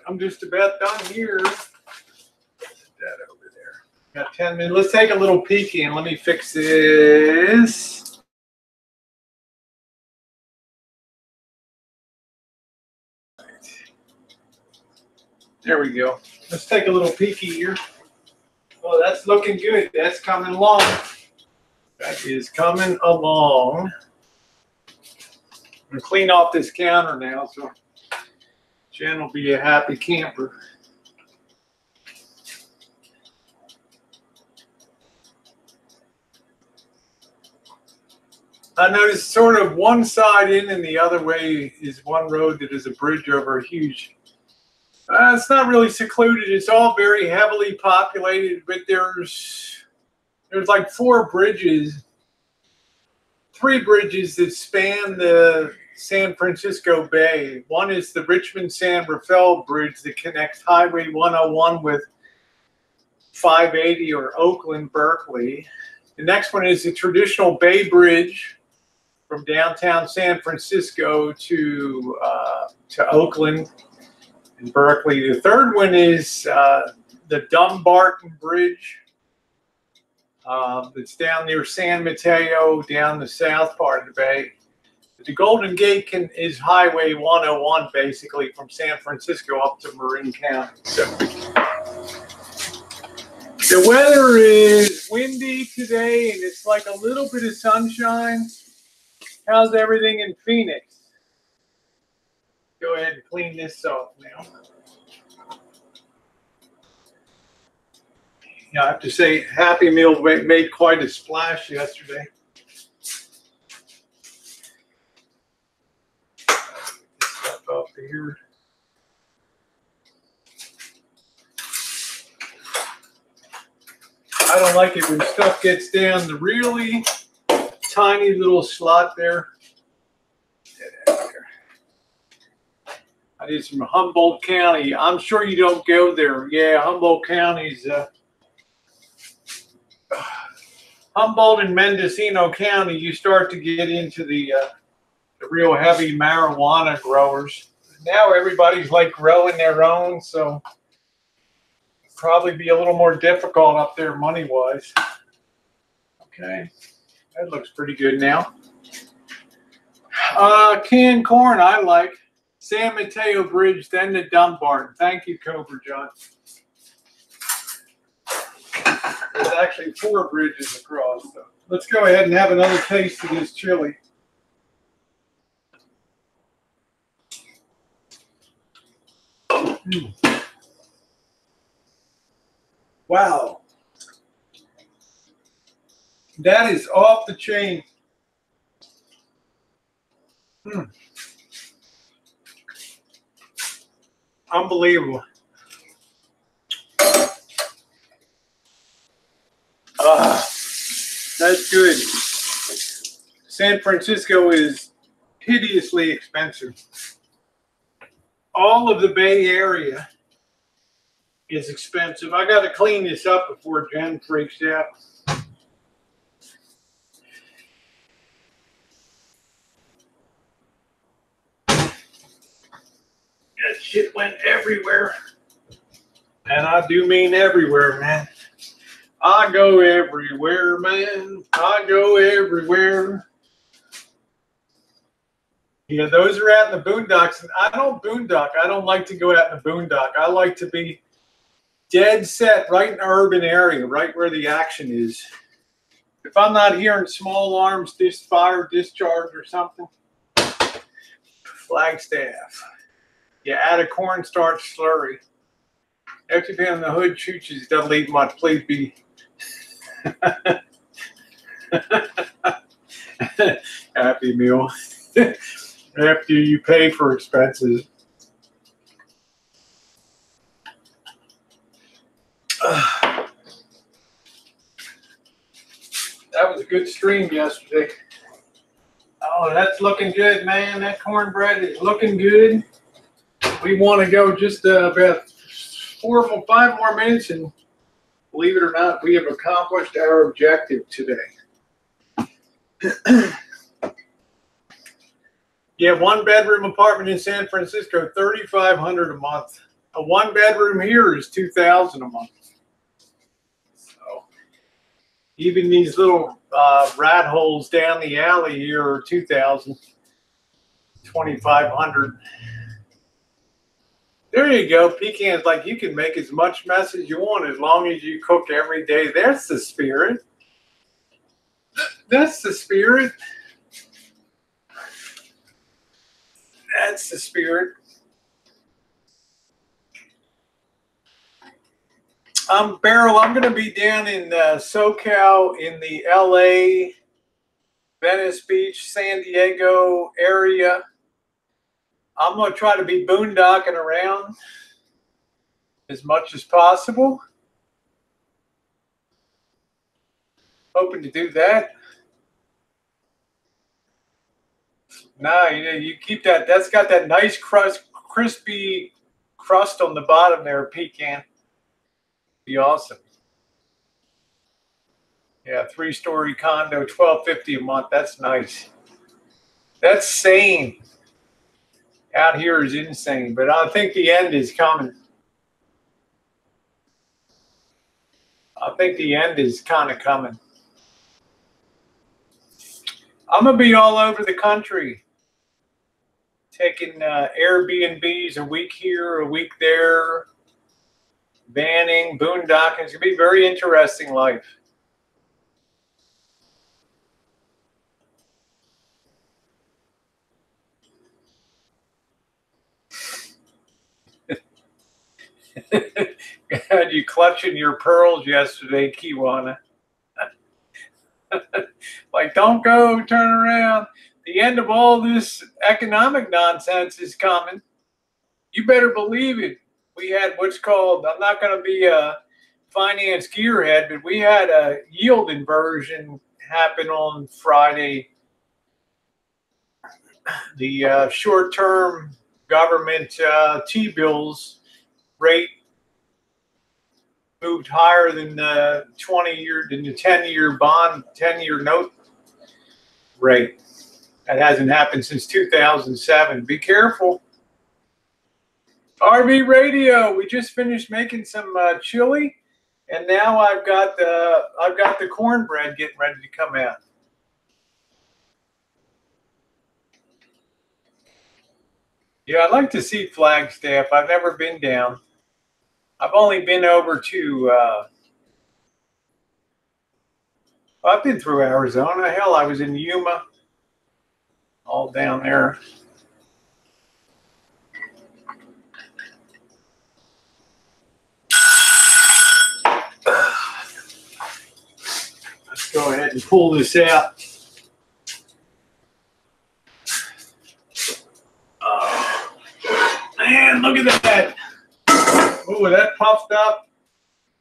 I'm just about done here. Put that over there. Got 10 minutes. Let's take a little peek in. Let me fix this. There we go. Let's take a little peeky here. Oh, that's looking good. That's coming along. That is coming along. I'm going to clean off this counter now, so Jen will be a happy camper. I noticed sort of one side in and the other way is one road that is a bridge over a huge. It's not really secluded. It's all very heavily populated, but there's like 4 bridges, 3 bridges that span the San Francisco Bay. One is the Richmond-San Rafael Bridge that connects Highway 101 with 580 or Oakland, Berkeley. The next one is the traditional Bay Bridge from downtown San Francisco to Oakland and Berkeley. The third one is the Dumbarton Bridge. It's down near San Mateo, down the south part of the bay. The Golden Gate is Highway 101, basically, from San Francisco up to Marin County. So the weather is windy today, and it's like a little bit of sunshine. How's everything in Phoenix? Go ahead and clean this off now. Yeah, I have to say, Happy Meal made quite a splash yesterday. Get this stuff up here. I don't like it when stuff gets down the really tiny little slot there. Get out of here. I did some Humboldt County. I'm sure you don't go there. Yeah, Humboldt County's Humboldt and Mendocino County, you start to get into the real heavy marijuana growers. Now everybody's like growing their own, so probably be a little more difficult up there money-wise. Okay, that looks pretty good now. Canned corn, I like. San Mateo Bridge, then to Dumbarton. Thank you, Cobra John. There's actually 4 bridges across. So let's go ahead and have another taste of this chili. Wow. That is off the chain. Unbelievable. That's good. San Francisco is hideously expensive. All of the Bay Area is expensive. I got to clean this up before Jen freaks out. That shit went everywhere. And I do mean everywhere, man. I go everywhere, man. I go everywhere. Yeah, those are out in the boondocks. And I don't boondock. I don't like to go out in the boondock. I like to be dead set right in the urban area, right where the action is. If I'm not hearing small arms, fire discharge or something, Flagstaff. You add a cornstarch slurry. After being on the hood, chooches doesn't leave much. Please be. Happy Meal. After you pay for expenses. That was a good stream yesterday. Oh, that's looking good, man. That cornbread is looking good. We want to go just about 4 or 5 more minutes, and believe it or not, we have accomplished our objective today. Yeah, 1-bedroom apartment in San Francisco, $3,500 a month. A 1-bedroom here is $2,000 a month. So even these little rat holes down the alley here are $2,000, $2,500. There you go. Pecans, like, you can make as much mess as you want as long as you cook every day. That's the spirit. That's the spirit. That's the spirit. Beryl, I'm going to be down in SoCal in the LA, Venice Beach, San Diego area. I'm going to try to be boondocking around as much as possible. Hoping to do that. No, you keep that. That's got that nice crispy crust on the bottom there, pecan. Be awesome. Yeah, 3-story condo, $1,250 a month. That's nice. That's sane. Out here is insane, but I think the end is coming. I think the end is kind of coming. I'm going to be all over the country, taking Airbnbs a week here, a week there, vanning, boondocking. It's going to be a very interesting life. Had you clutching your pearls yesterday, Kiwana. Like, don't go, turn around. The end of all this economic nonsense is coming. You better believe it. We had what's called, I'm not going to be a finance gearhead, but we had a yield inversion happen on Friday. The short-term government T-bills rate moved higher than the 20-year, than the 10-year bond, 10-year note rate. That hasn't happened since 2007. Be careful. RV Radio. We just finished making some chili, and now I've got the cornbread getting ready to come out. Yeah, I'd like to see Flagstaff. I've never been down. I've only been over to. I've been through Arizona. Hell, I was in Yuma. All down there. Let's go ahead and pull this out. Oh, man, look at that. Oh, that puffed up.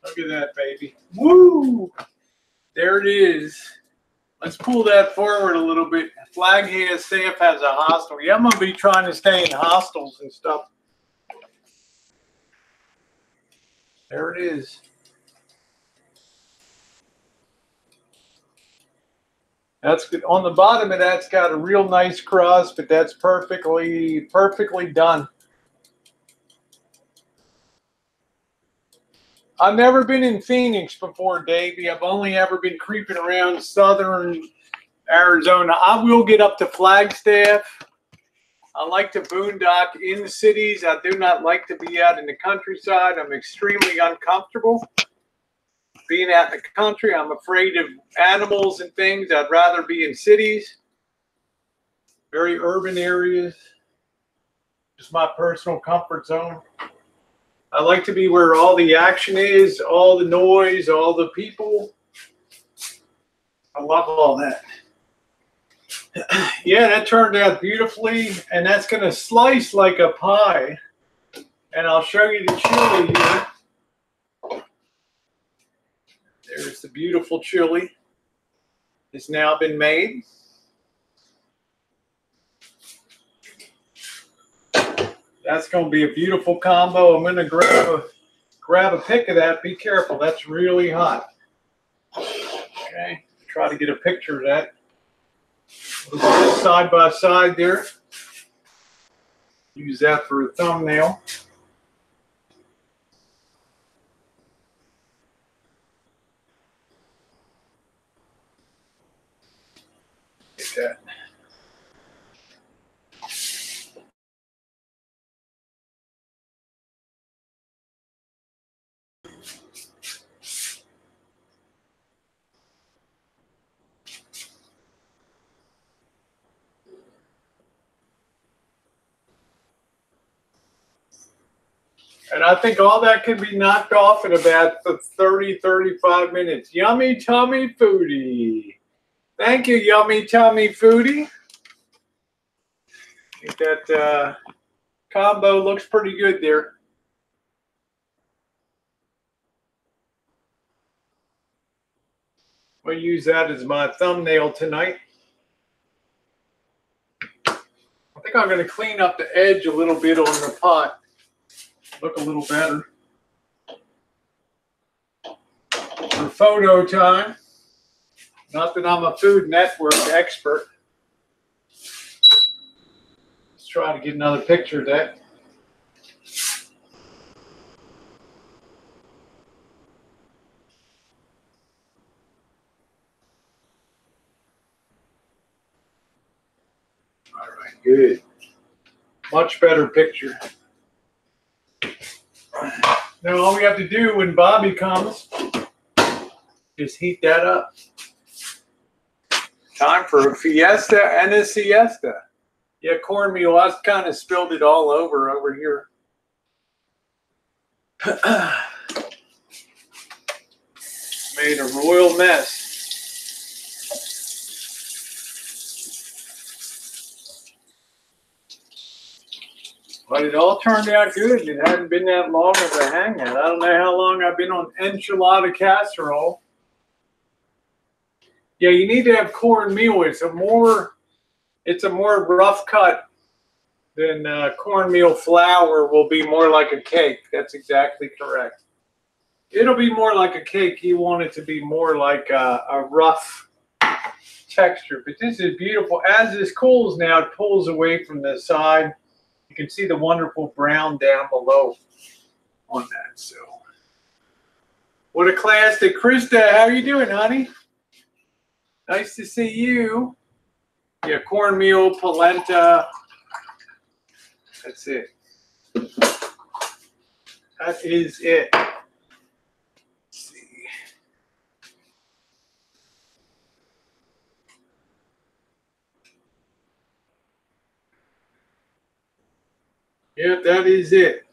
Look at that, baby. Woo! There it is. Let's pull that forward a little bit. Flagstaff has a hostel. Yeah, I'm going to be trying to stay in hostels and stuff. There it is. That's good. On the bottom of that's got a real nice crust, but that's perfectly done. I've never been in Phoenix before, Davey. I've only ever been creeping around southern Arizona. I will get up to Flagstaff. I like to boondock in the cities. I do not like to be out in the countryside. I'm extremely uncomfortable being out in the country. I'm afraid of animals and things. I'd rather be in cities, very urban areas. Just my personal comfort zone. I like to be where all the action is, all the noise, all the people. I love all that. Yeah, that turned out beautifully, and that's going to slice like a pie. And I'll show you the chili here. There's the beautiful chili. It's now been made. That's going to be a beautiful combo. I'm going to grab a pic of that. Be careful. That's really hot. Okay. Try to get a picture of that. Side by side there. Use that for a thumbnail. Get that. And I think all that can be knocked off in about 30-35 minutes. Yummy tummy foodie. Thank you, yummy tummy foodie. I think that combo looks pretty good there. I'll use that as my thumbnail tonight. I think I'm going to clean up the edge a little bit on the pot. Look a little better. For photo time. Not that I'm a Food Network expert. Let's try to get another picture of that. All right, good. Much better picture. Now all we have to do when Bobby comes is heat that up. Time for a fiesta and a siesta. Yeah, cornmeal, I kind of spilled it all over here. Made a royal mess. But it all turned out good. It hadn't been that long of a hangout. I don't know how long I've been on enchilada casserole. Yeah, you need to have cornmeal. It's a more rough cut than cornmeal flour will be more like a cake. That's exactly correct. It'll be more like a cake. You want it to be more like a rough texture. But this is beautiful. As this cools now, it pulls away from the side. You can see the wonderful brown down below on that. So, what a classic. Krista, how are you doing, honey? Nice to see you. Yeah, cornmeal, polenta. That's it. That is it. Let's see. Yep, that is it.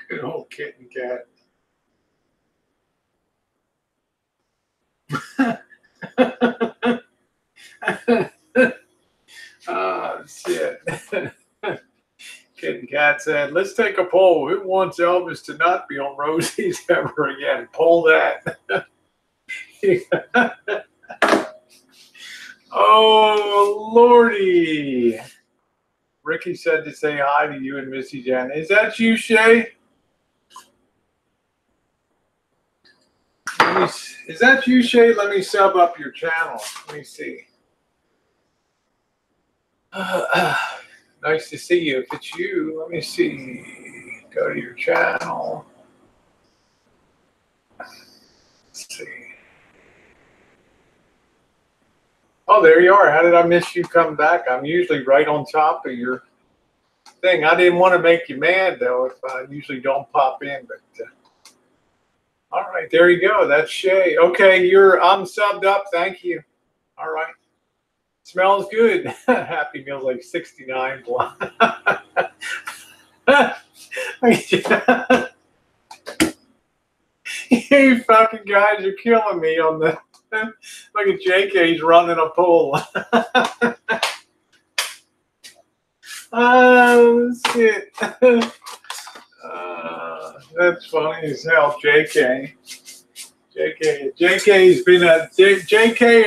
Good old kitten cat. Oh, shit. Kitten cat said, let's take a poll. Who wants Elvis to not be on Rosie's ever again? Poll that. Oh, Lordy. Ricky said to say hi to you and Missy Jenn. Is that you, Shay? Is that you, Shay? Let me sub up your channel. Let me see. Nice to see you. If it's you, let me see. Go to your channel. Let's see. Oh, there you are. How did I miss you come back? I'm usually right on top of your thing. I didn't want to make you mad, though, if I usually don't pop in. But all right, there you go. That's Shay. Okay, I'm subbed up. Thank you. All right. Smells good. Happy Meal's like 69. You fucking guys are killing me on the. Look at JK's running a pool. Oh, shit. That's funny as hell, JK. JK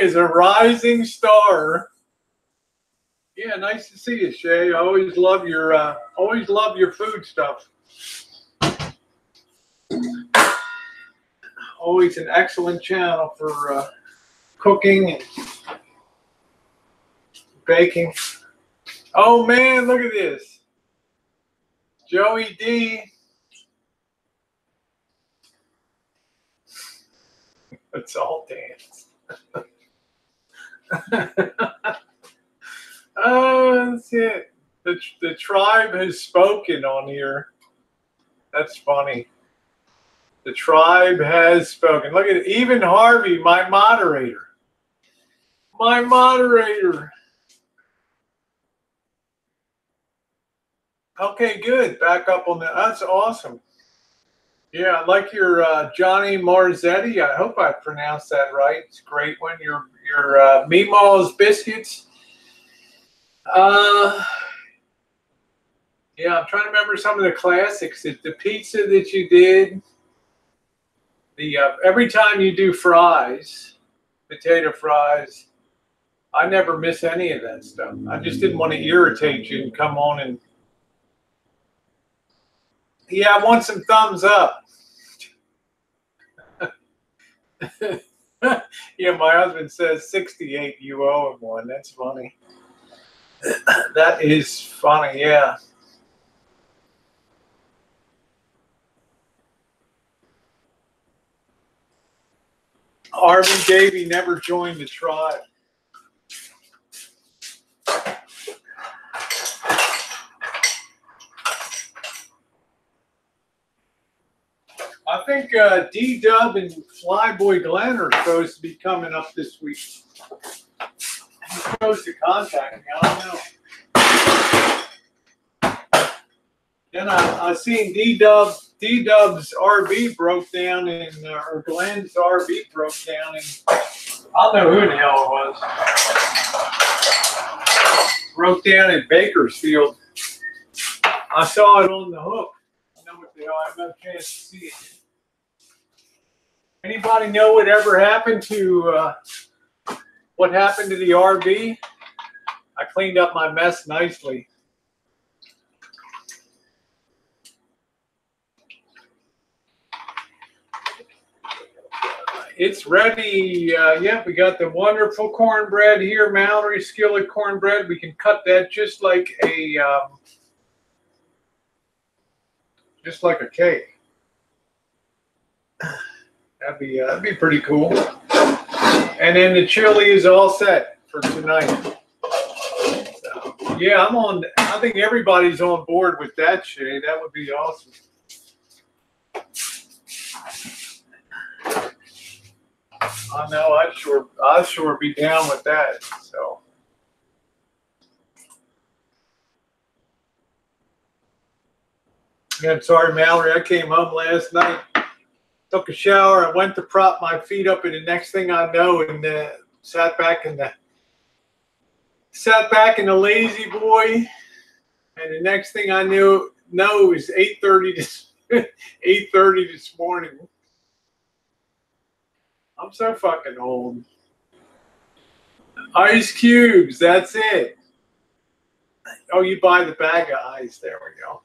is a rising star. Yeah, nice to see you, Shay. I always love your food stuff. Always an excellent channel for cooking and baking. Oh man, look at this. Joey D. Let's all dance. Oh, that's it. The tribe has spoken on here. That's funny. The tribe has spoken. Look at it. Even Harvey, my moderator. My moderator. Okay, good. Back up on that. That's awesome. Yeah, I like your Johnny Marzetti. I hope I pronounced that right. It's great when your Meemaw's biscuits. Yeah, I'm trying to remember some of the classics. The pizza that you did. Every time you do fries, potato fries, I never miss any of that stuff. I just didn't want to irritate you and come on and. Yeah, I want some thumbs up. Yeah, my husband says 68, you owe him one. That's funny. That is funny, yeah. Arvin Davey never joined the tribe. I think D-Dub and Flyboy Glenn are supposed to be coming up this week. He's supposed to contact me. I don't know. Then I seen D-Dub's RV broke down, or Glenn's RV broke down, and I don't know who the hell it was. Broke down in Bakersfield. I saw it on the hook. I know what they are. I have no chance to see it. Anybody know whatever happened to what happened to the RV? I cleaned up my mess nicely. It's ready. Yeah, we got the wonderful cornbread here, Mallory Skillet cornbread. We can cut that just like a cake. That'd be pretty cool. And then the chili is all set for tonight. So, yeah, I think everybody's on board with that, Shay. That would be awesome. I know, I'd sure be down with that. So. I'm sorry, Mallory. I came home last night, took a shower, I went to prop my feet up, and the next thing I know, and sat back in the lazy boy, and the next thing I knew, it was 8:30 this morning. I'm so fucking old. Ice cubes, that's it. Oh, you buy the bag of ice. There we go.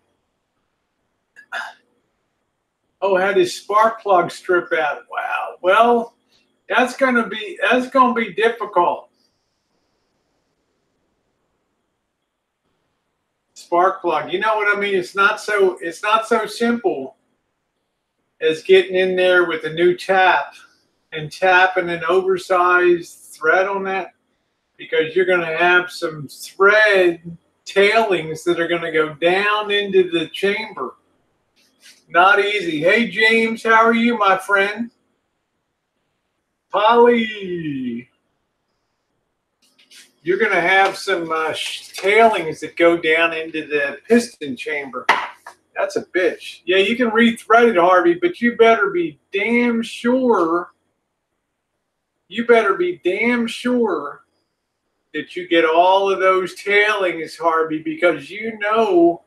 Oh, had his spark plug strip out. Wow. Well, that's gonna be difficult. Spark plug. You know what I mean? It's not so simple as getting in there with a new tap and tapping an oversized thread on that, because you're going to have some thread tailings that are going to go down into the chamber. Not easy. Hey, James, how are you, my friend? Polly, you're going to have some tailings that go down into the piston chamber. That's a bitch. Yeah, you can re-thread it, Harvey, but you better be damn sure. You better be damn sure that you get all of those tailings, Harvey, because you know.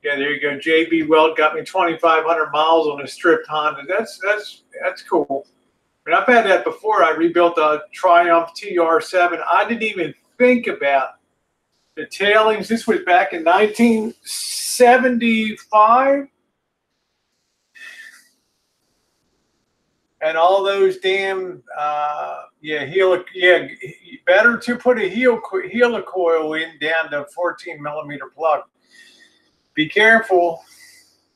Yeah, there you go. JB Weld got me 2,500 miles on a stripped Honda. That's cool. I mean, I've had that before. I rebuilt a Triumph TR7. I didn't even think about the tailings. This was back in 1975. And all those damn, better to put a helicoil in down to 14mm plug. Be careful.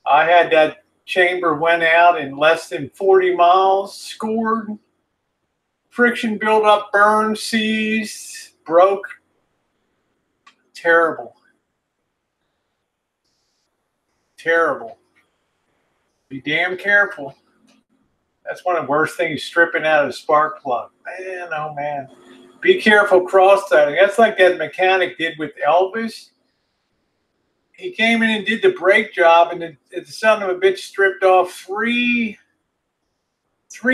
I had that chamber went out in less than 40 miles, scored, friction buildup, burned, seized, broke. Terrible. Terrible. Be damn careful. That's one of the worst things, stripping out a spark plug. Man, oh man. Be careful cross-threading. That's like that mechanic did with Elvis. He came in and did the brake job, and the son of a bitch stripped off three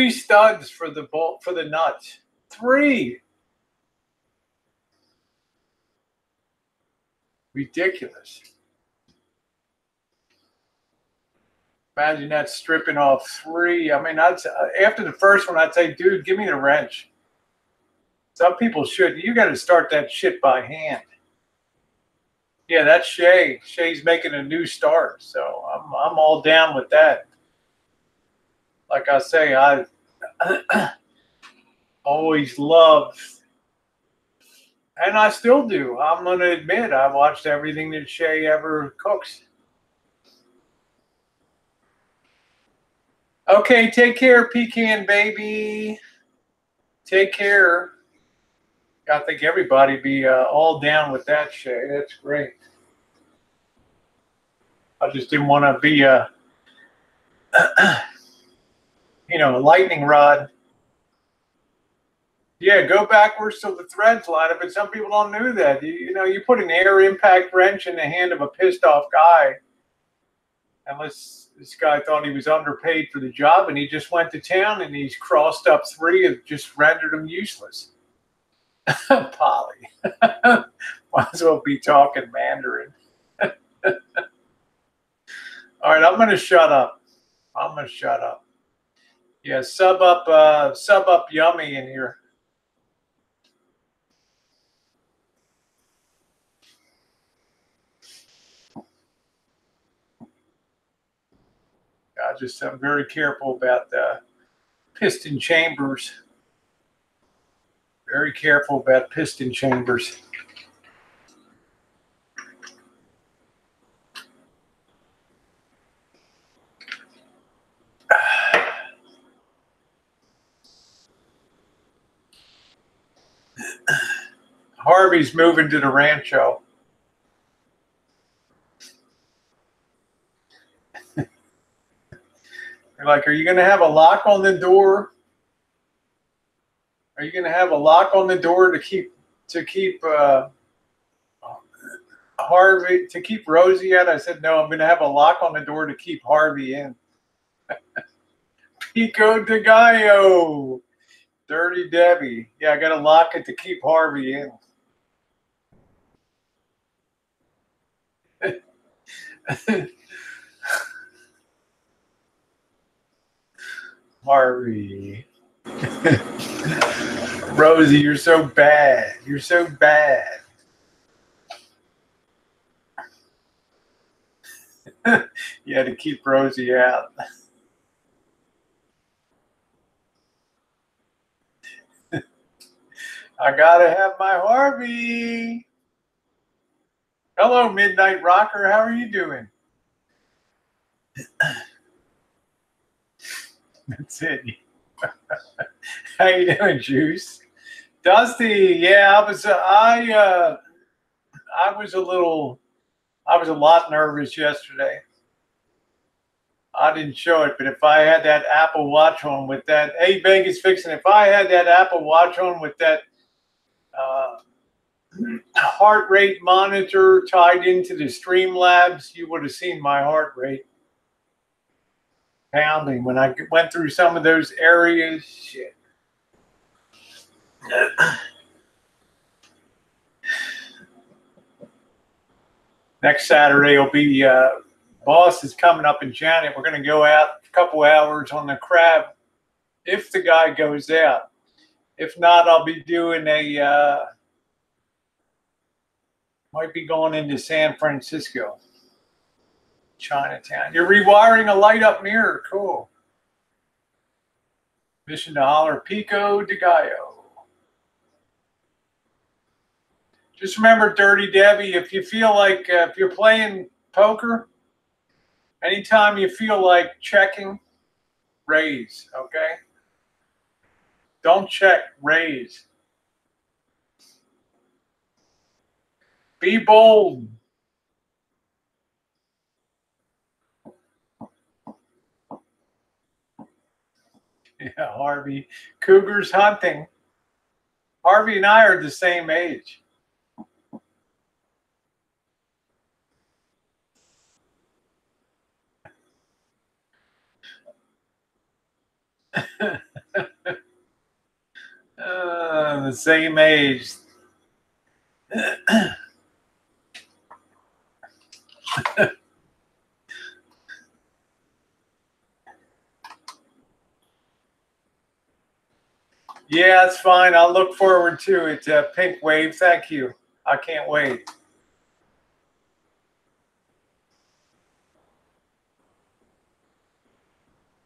studs for the bolt, for the nuts. 3. Ridiculous. Imagine that, stripping off 3. I mean, after the first one, I'd say, dude, give me the wrench. Some people should. You got to start that shit by hand. Yeah, that's Shay. Shay's making a new start, so I'm all down with that. Like I say, I always loved, and I still do. I'm going to admit, I watched everything that Shay ever cooks. Okay, take care, Pecan baby. Take care. I think everybody be all down with that, Shay. That's great. I just didn't want to be a, a lightning rod. Yeah, go backwards till the threads line up, but some people don't know that. You put an air impact wrench in the hand of a pissed off guy, Unless this guy thought he was underpaid for the job and he just went to town and he's crossed up 3 and just rendered him useless. Polly. Might as well be talking Mandarin. All right, I'm going to shut up. Yeah, sub up Yummy in here. I'm very careful about the piston chambers. Very careful about piston chambers. Harvey's moving to the Rancho. You're like, are you going to have a lock on the door? Are you going to have a lock on the door to keep Harvey, to keep Rosie out? I said, no, I'm going to have a lock on the door to keep Harvey in. Pico de Gallo. Dirty Debbie. Yeah, I got to lock it to keep Harvey in. Harvey. Rosie, you're so bad. You're so bad. You had to keep Rosie out. I gotta have my Harvey. Hello, Midnight Rocker. How are you doing? That's it. How you doing, Juice? Dusty, yeah, I was a lot nervous yesterday. I didn't show it, but if I had that Apple Watch on with that, hey, Vegas Fixin', if I had that Apple Watch on with that heart rate monitor tied into the Streamlabs, you would have seen my heart rate pounding when I went through some of those areas. Shit. Next Saturday will be Boss is coming up in Janet. We're going to go out a couple hours on the crab if the guy goes out. If not, I'll be doing might be going into San Francisco, Chinatown. You're rewiring a light up mirror. Cool. Mission to holler Pico de Gallo. Just remember, Dirty Debbie, if you feel like, if you're playing poker, anytime you feel like checking, raise, okay? Don't check, raise. Be bold. Yeah, Harvey. Cougars hunting. Harvey and I are the same age. The same age. Yeah, it's fine. I'll look forward to it. Pink Wave, thank you. I can't wait.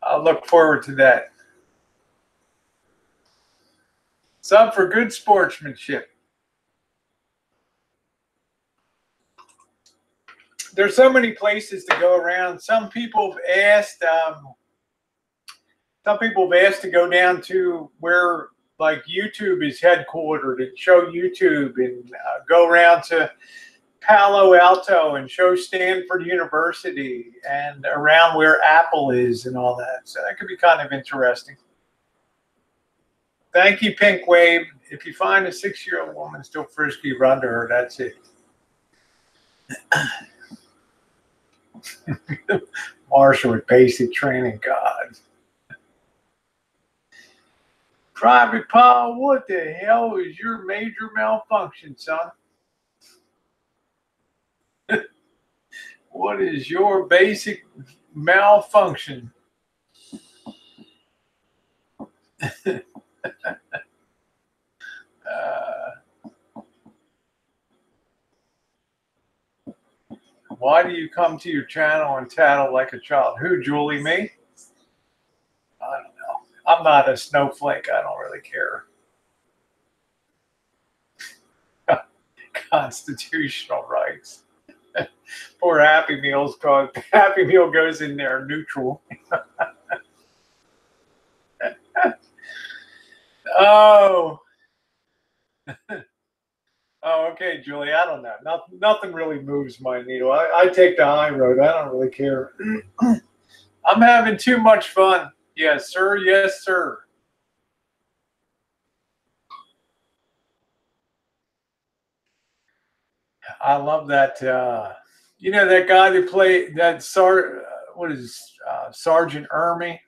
I'll look forward to that. Some for good sportsmanship. There's so many places to go around. Some people have asked to go down to where like YouTube is headquartered and show YouTube, and go around to Palo Alto and show Stanford University and around where Apple is and all that. So that could be kind of interesting. Thank you, Pink Wave. If you find a 6-year-old woman still frisky, run to her. That's it. Marshall with basic training. God. Private Paul, what the hell is your major malfunction, son? What is your basic malfunction? Why do you come to your channel and tattle like a child? Who, Julie, me? I don't know. I'm not a snowflake. I don't really care. Constitutional rights. Poor Happy Meal's called. Happy Meal goes in there neutral. Oh. Oh, okay, Julie. I don't know. Nothing really moves my needle. I take the high road. I don't really care. I'm having too much fun. Yes, sir. Yes, sir. I love that. You know that guy that played that Sergeant Ermey,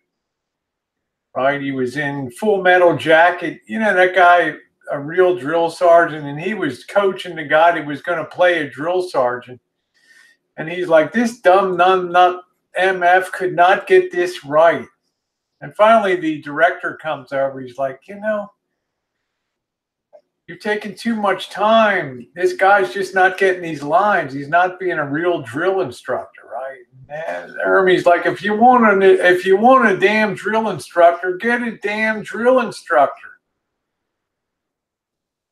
right? He was in Full Metal Jacket. You know that guy, a real drill sergeant, and he was coaching the guy that was going to play a drill sergeant. And he's like, this dumb nut MF could not get this right. And finally, the director comes over. He's like, you know, you're taking too much time. This guy's just not getting these lines. He's not being a real drill instructor, right? And Ermey's like, if you want a damn drill instructor, get a damn drill instructor.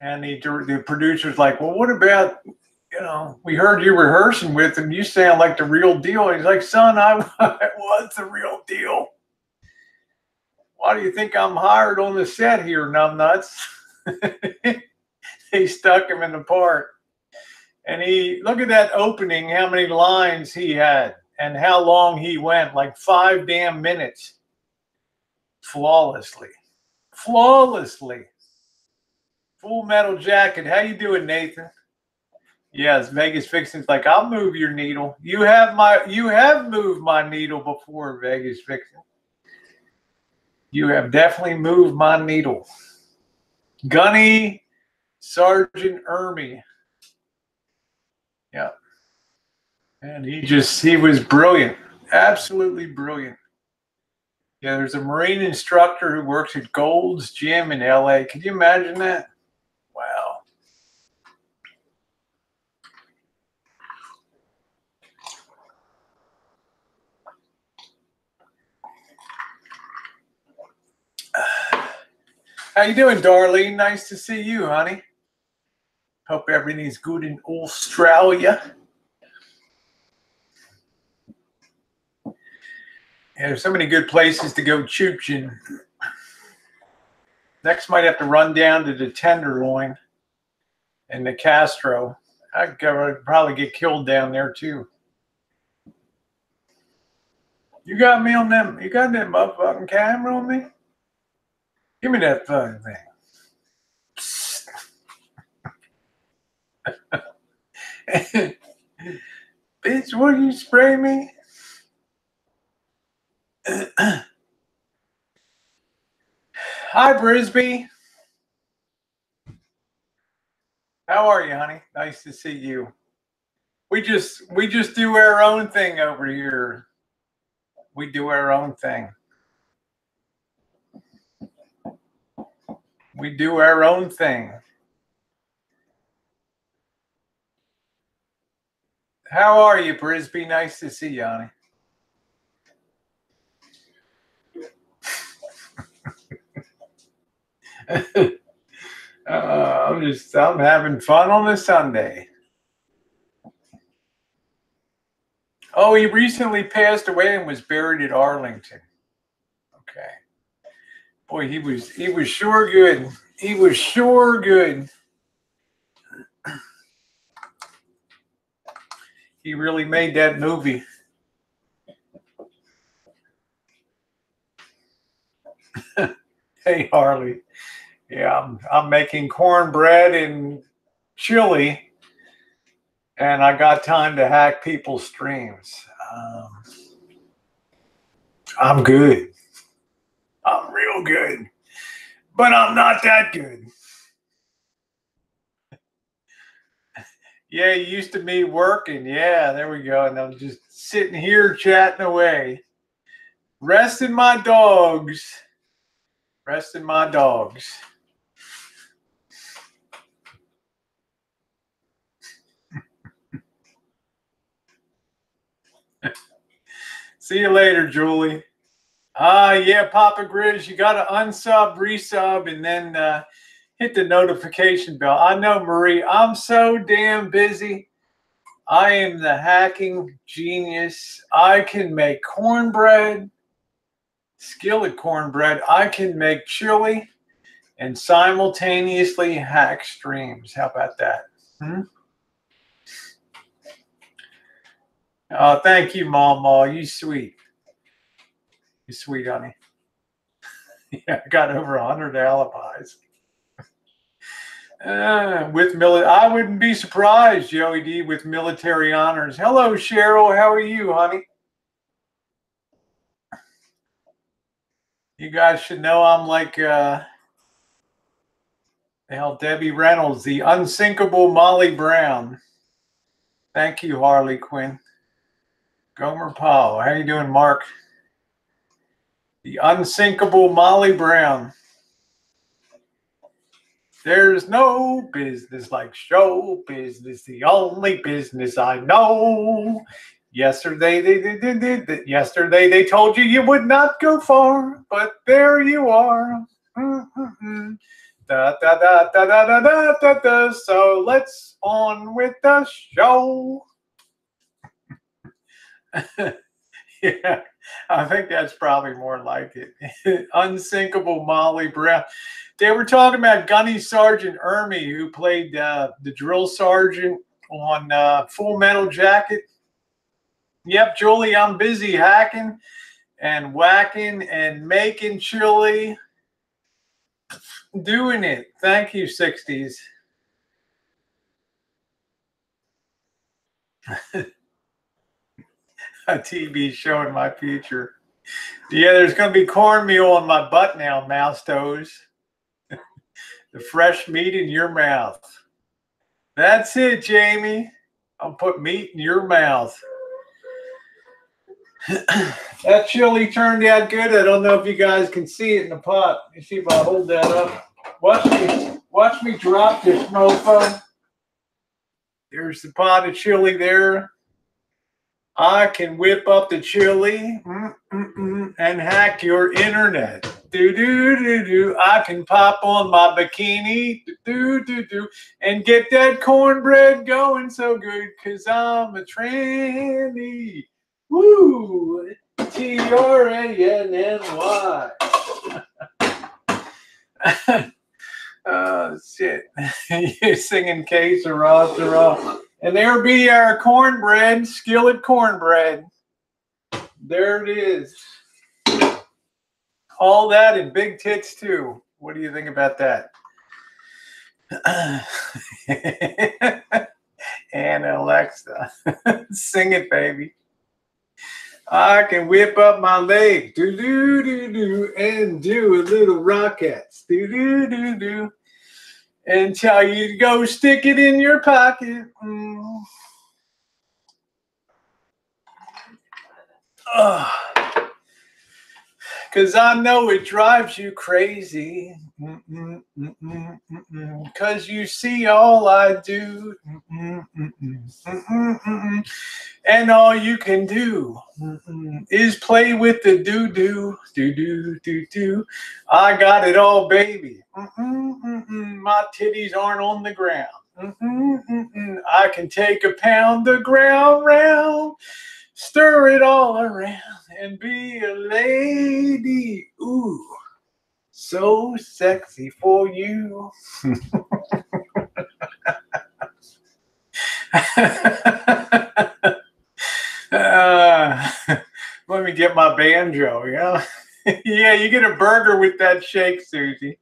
And the producer's like, well, what about, you know, we heard you rehearsing with him. You sound like the real deal. He's like, son, I was the real deal. Why do you think I'm hired on the set here, numbnuts? They stuck him in the part. And look at that opening, how many lines he had and how long he went, like 5 damn minutes. Flawlessly. Flawlessly. Full Metal Jacket. How you doing, Nathan? Yes, Vegas Vixen's like, I'll move your needle. You have moved my needle before, Vegas Vixen. You have definitely moved my needle. Gunny Sergeant Ermey. Yeah. And he was brilliant. Absolutely brilliant. Yeah, there's a Marine instructor who works at Gold's Gym in LA. Can you imagine that? Wow. How you doing, Darlene? Nice to see you, honey. Hope everything's good in Australia. Yeah, there's so many good places to go choochin'. Next, might have to run down to the Tenderloin and the Castro. I'd probably get killed down there too. You got me on them. You got that motherfucking camera on me? Give me that fucking thing. Bitch, what you spray me? Hi, Brisby. How are you, honey? Nice to see you. We just do our own thing over here. We do our own thing. We do our own thing. How are you, Brisby? Nice to see you, honey. I'm having fun on a Sunday. Oh, he recently passed away and was buried at Arlington. Okay. Boy, he was sure good. He was sure good. He really made that movie. Hey, Harley. Yeah, I'm making cornbread and chili, and I got time to hack people's streams. I'm good. I'm real good. But I'm not that good. Yeah, you used to me working. Yeah, there we go. And I'm just sitting here chatting away. Resting my dogs. Resting my dogs. See you later, Julie. Yeah, Papa Grizz, you got to unsub, resub, and then hit the notification bell. I know, Marie, I'm so damn busy. I am the hacking genius. I can make cornbread, skillet cornbread. I can make chili and simultaneously hack streams. How about that? Oh, thank you, Mama. You sweet. You sweet, honey. Yeah, I got over 100 alibis. I wouldn't be surprised, Joey D, with military honors. Hello, Cheryl. How are you, honey? You guys should know I'm like Debbie Reynolds, the unsinkable Molly Brown. Thank you, Harley Quinn. Gomer Powell. How you doing, Mark? The unsinkable Molly Brown. There's no business like show business, the only business I know. Yesterday they told you would not go far, but there you are. Da, da, da, da, da, da, da, da, da. So let's on with the show. Yeah, I think that's probably more like it. Unsinkable Molly Brown. They were talking about Gunny Sergeant Ermey, who played the drill sergeant on Full Metal Jacket. Yep, Julie, I'm busy hacking and whacking and making chili. Doing it. Thank you, 60s. A TV show in my future. Yeah, there's going to be cornmeal on my butt now, mouse toes. The fresh meat in your mouth. That's it, Jamie. I'll put meat in your mouth. That chili turned out good. I don't know if you guys can see it in the pot. Let me see if I hold that up. Watch me drop this mofo. There's the pot of chili there. I can whip up the chili and hack your internet. Do. I can pop on my bikini do and get that cornbread going so good because I'm a tranny. Woo! TRANNY. Oh, shit. You're singing K Sarah. And there be our cornbread, skillet cornbread. There it is. All that and big tits, too. What do you think about that? And Alexa. Sing it, baby. I can whip up my leg. Do. And do a little rockets. Do. And tell you to go stick it in your pocket. Because I know it drives you crazy. Because you see all I do. And all you can do is play with the do. I got it all, baby. My titties aren't on the ground. I can take a pound the ground round. Stir it all around and be a lady. Ooh, so sexy for you. Let me get my banjo, yeah? Yeah, you get a burger with that shake, Susie.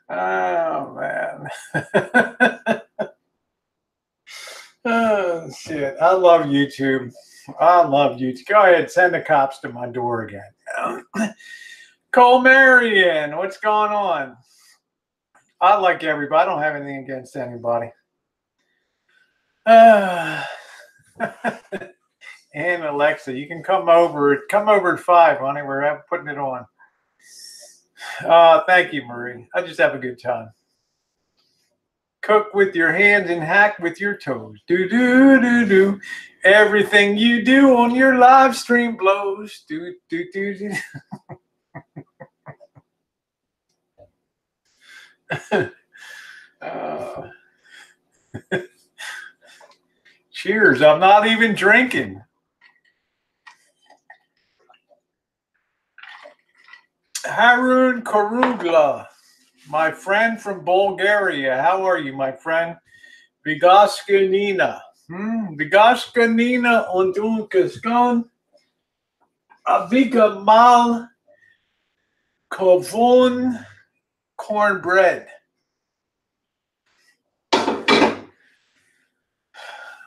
Oh, man. Oh, shit. I love YouTube. I love YouTube. Go ahead, send the cops to my door again. Cole Marion, what's going on? I like everybody. I don't have anything against anybody. And Alexa, you can come over. Come over at 5, honey. We're putting it on. Thank you, Marie. I just have a good time. Cook with your hands and hack with your toes. Do, do, do, do. Everything you do on your live stream blows. Do, do, do, do. Cheers. I'm not even drinking. Harun Karugla, my friend from Bulgaria. How are you, my friend? Vigaskanina. Vigaskanina und Unkaskan. Avika mal kovon cornbread.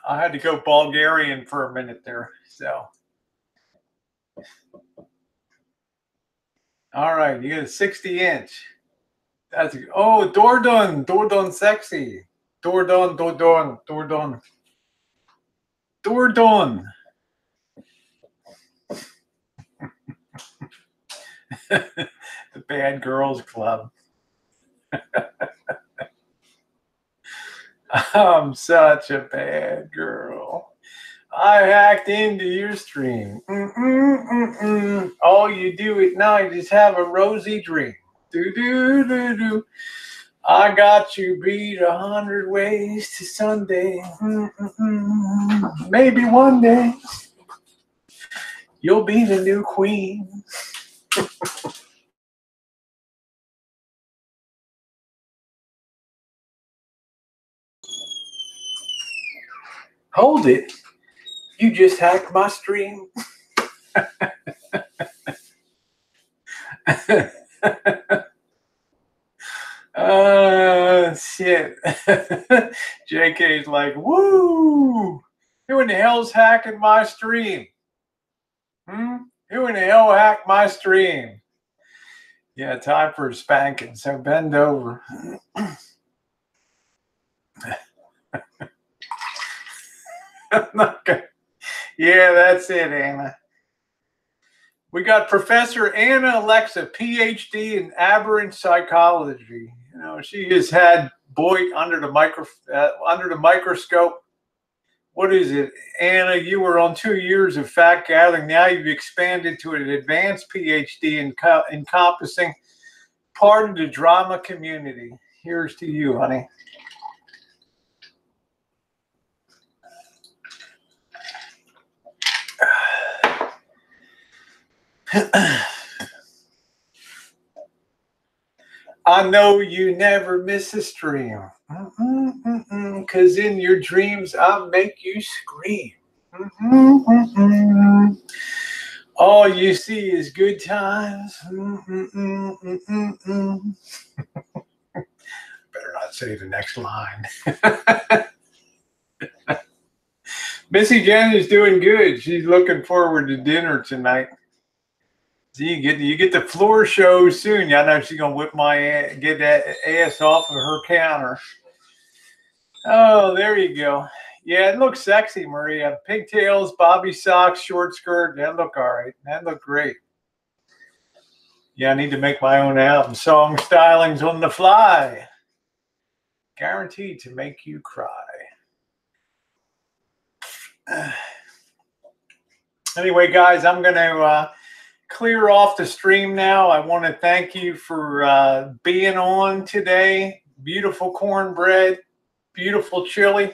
I had to go Bulgarian for a minute there. So, all right, you got a 60-inch. That's Dordon sexy. Dordon. The Bad Girls Club. I'm such a bad girl. I hacked into your stream. All you do at night is have a rosy dream. Do. I got you beat 100 ways to Sunday. Maybe one day you'll be the new queen. Hold it. You just hacked my stream. Shit. JK's like, woo! Who in the hell's hacking my stream? Who in the hell hacked my stream? Yeah, time for a spanking. So bend over. Yeah, that's it, Anna. We got Professor Anna Alexa, PhD in aberrant psychology. You know, she has had Boyd under the microscope. What is it, Anna? You were on 2 years of fact gathering. Now you've expanded to an advanced PhD encompassing part of the drama community. Here's to you, honey. I know you never miss a stream. 'Cause in your dreams, I'll make you scream. All you see is good times. Better not say the next line. Missy Jenn is doing good. She's looking forward to dinner tonight. So you get the floor show soon. I know she's gonna whip my ass, get that ass off of her counter. Oh, there you go. Yeah, it looks sexy, Maria. Pigtails, bobby socks, short skirt. That look all right. That look great. Yeah, I need to make my own album. Song stylings on the fly. Guaranteed to make you cry. Anyway, guys, I'm going to clear off the stream now. I want to thank you for being on today. Beautiful cornbread, beautiful chili.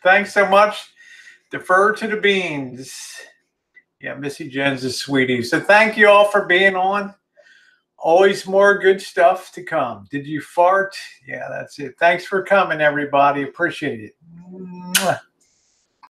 Thanks so much. Defer to the beans. Yeah, Missy Jenn's a sweetie. So thank you all for being on. Always more good stuff to come. Did you fart? Yeah, that's it. Thanks for coming, everybody. Appreciate it. Mwah.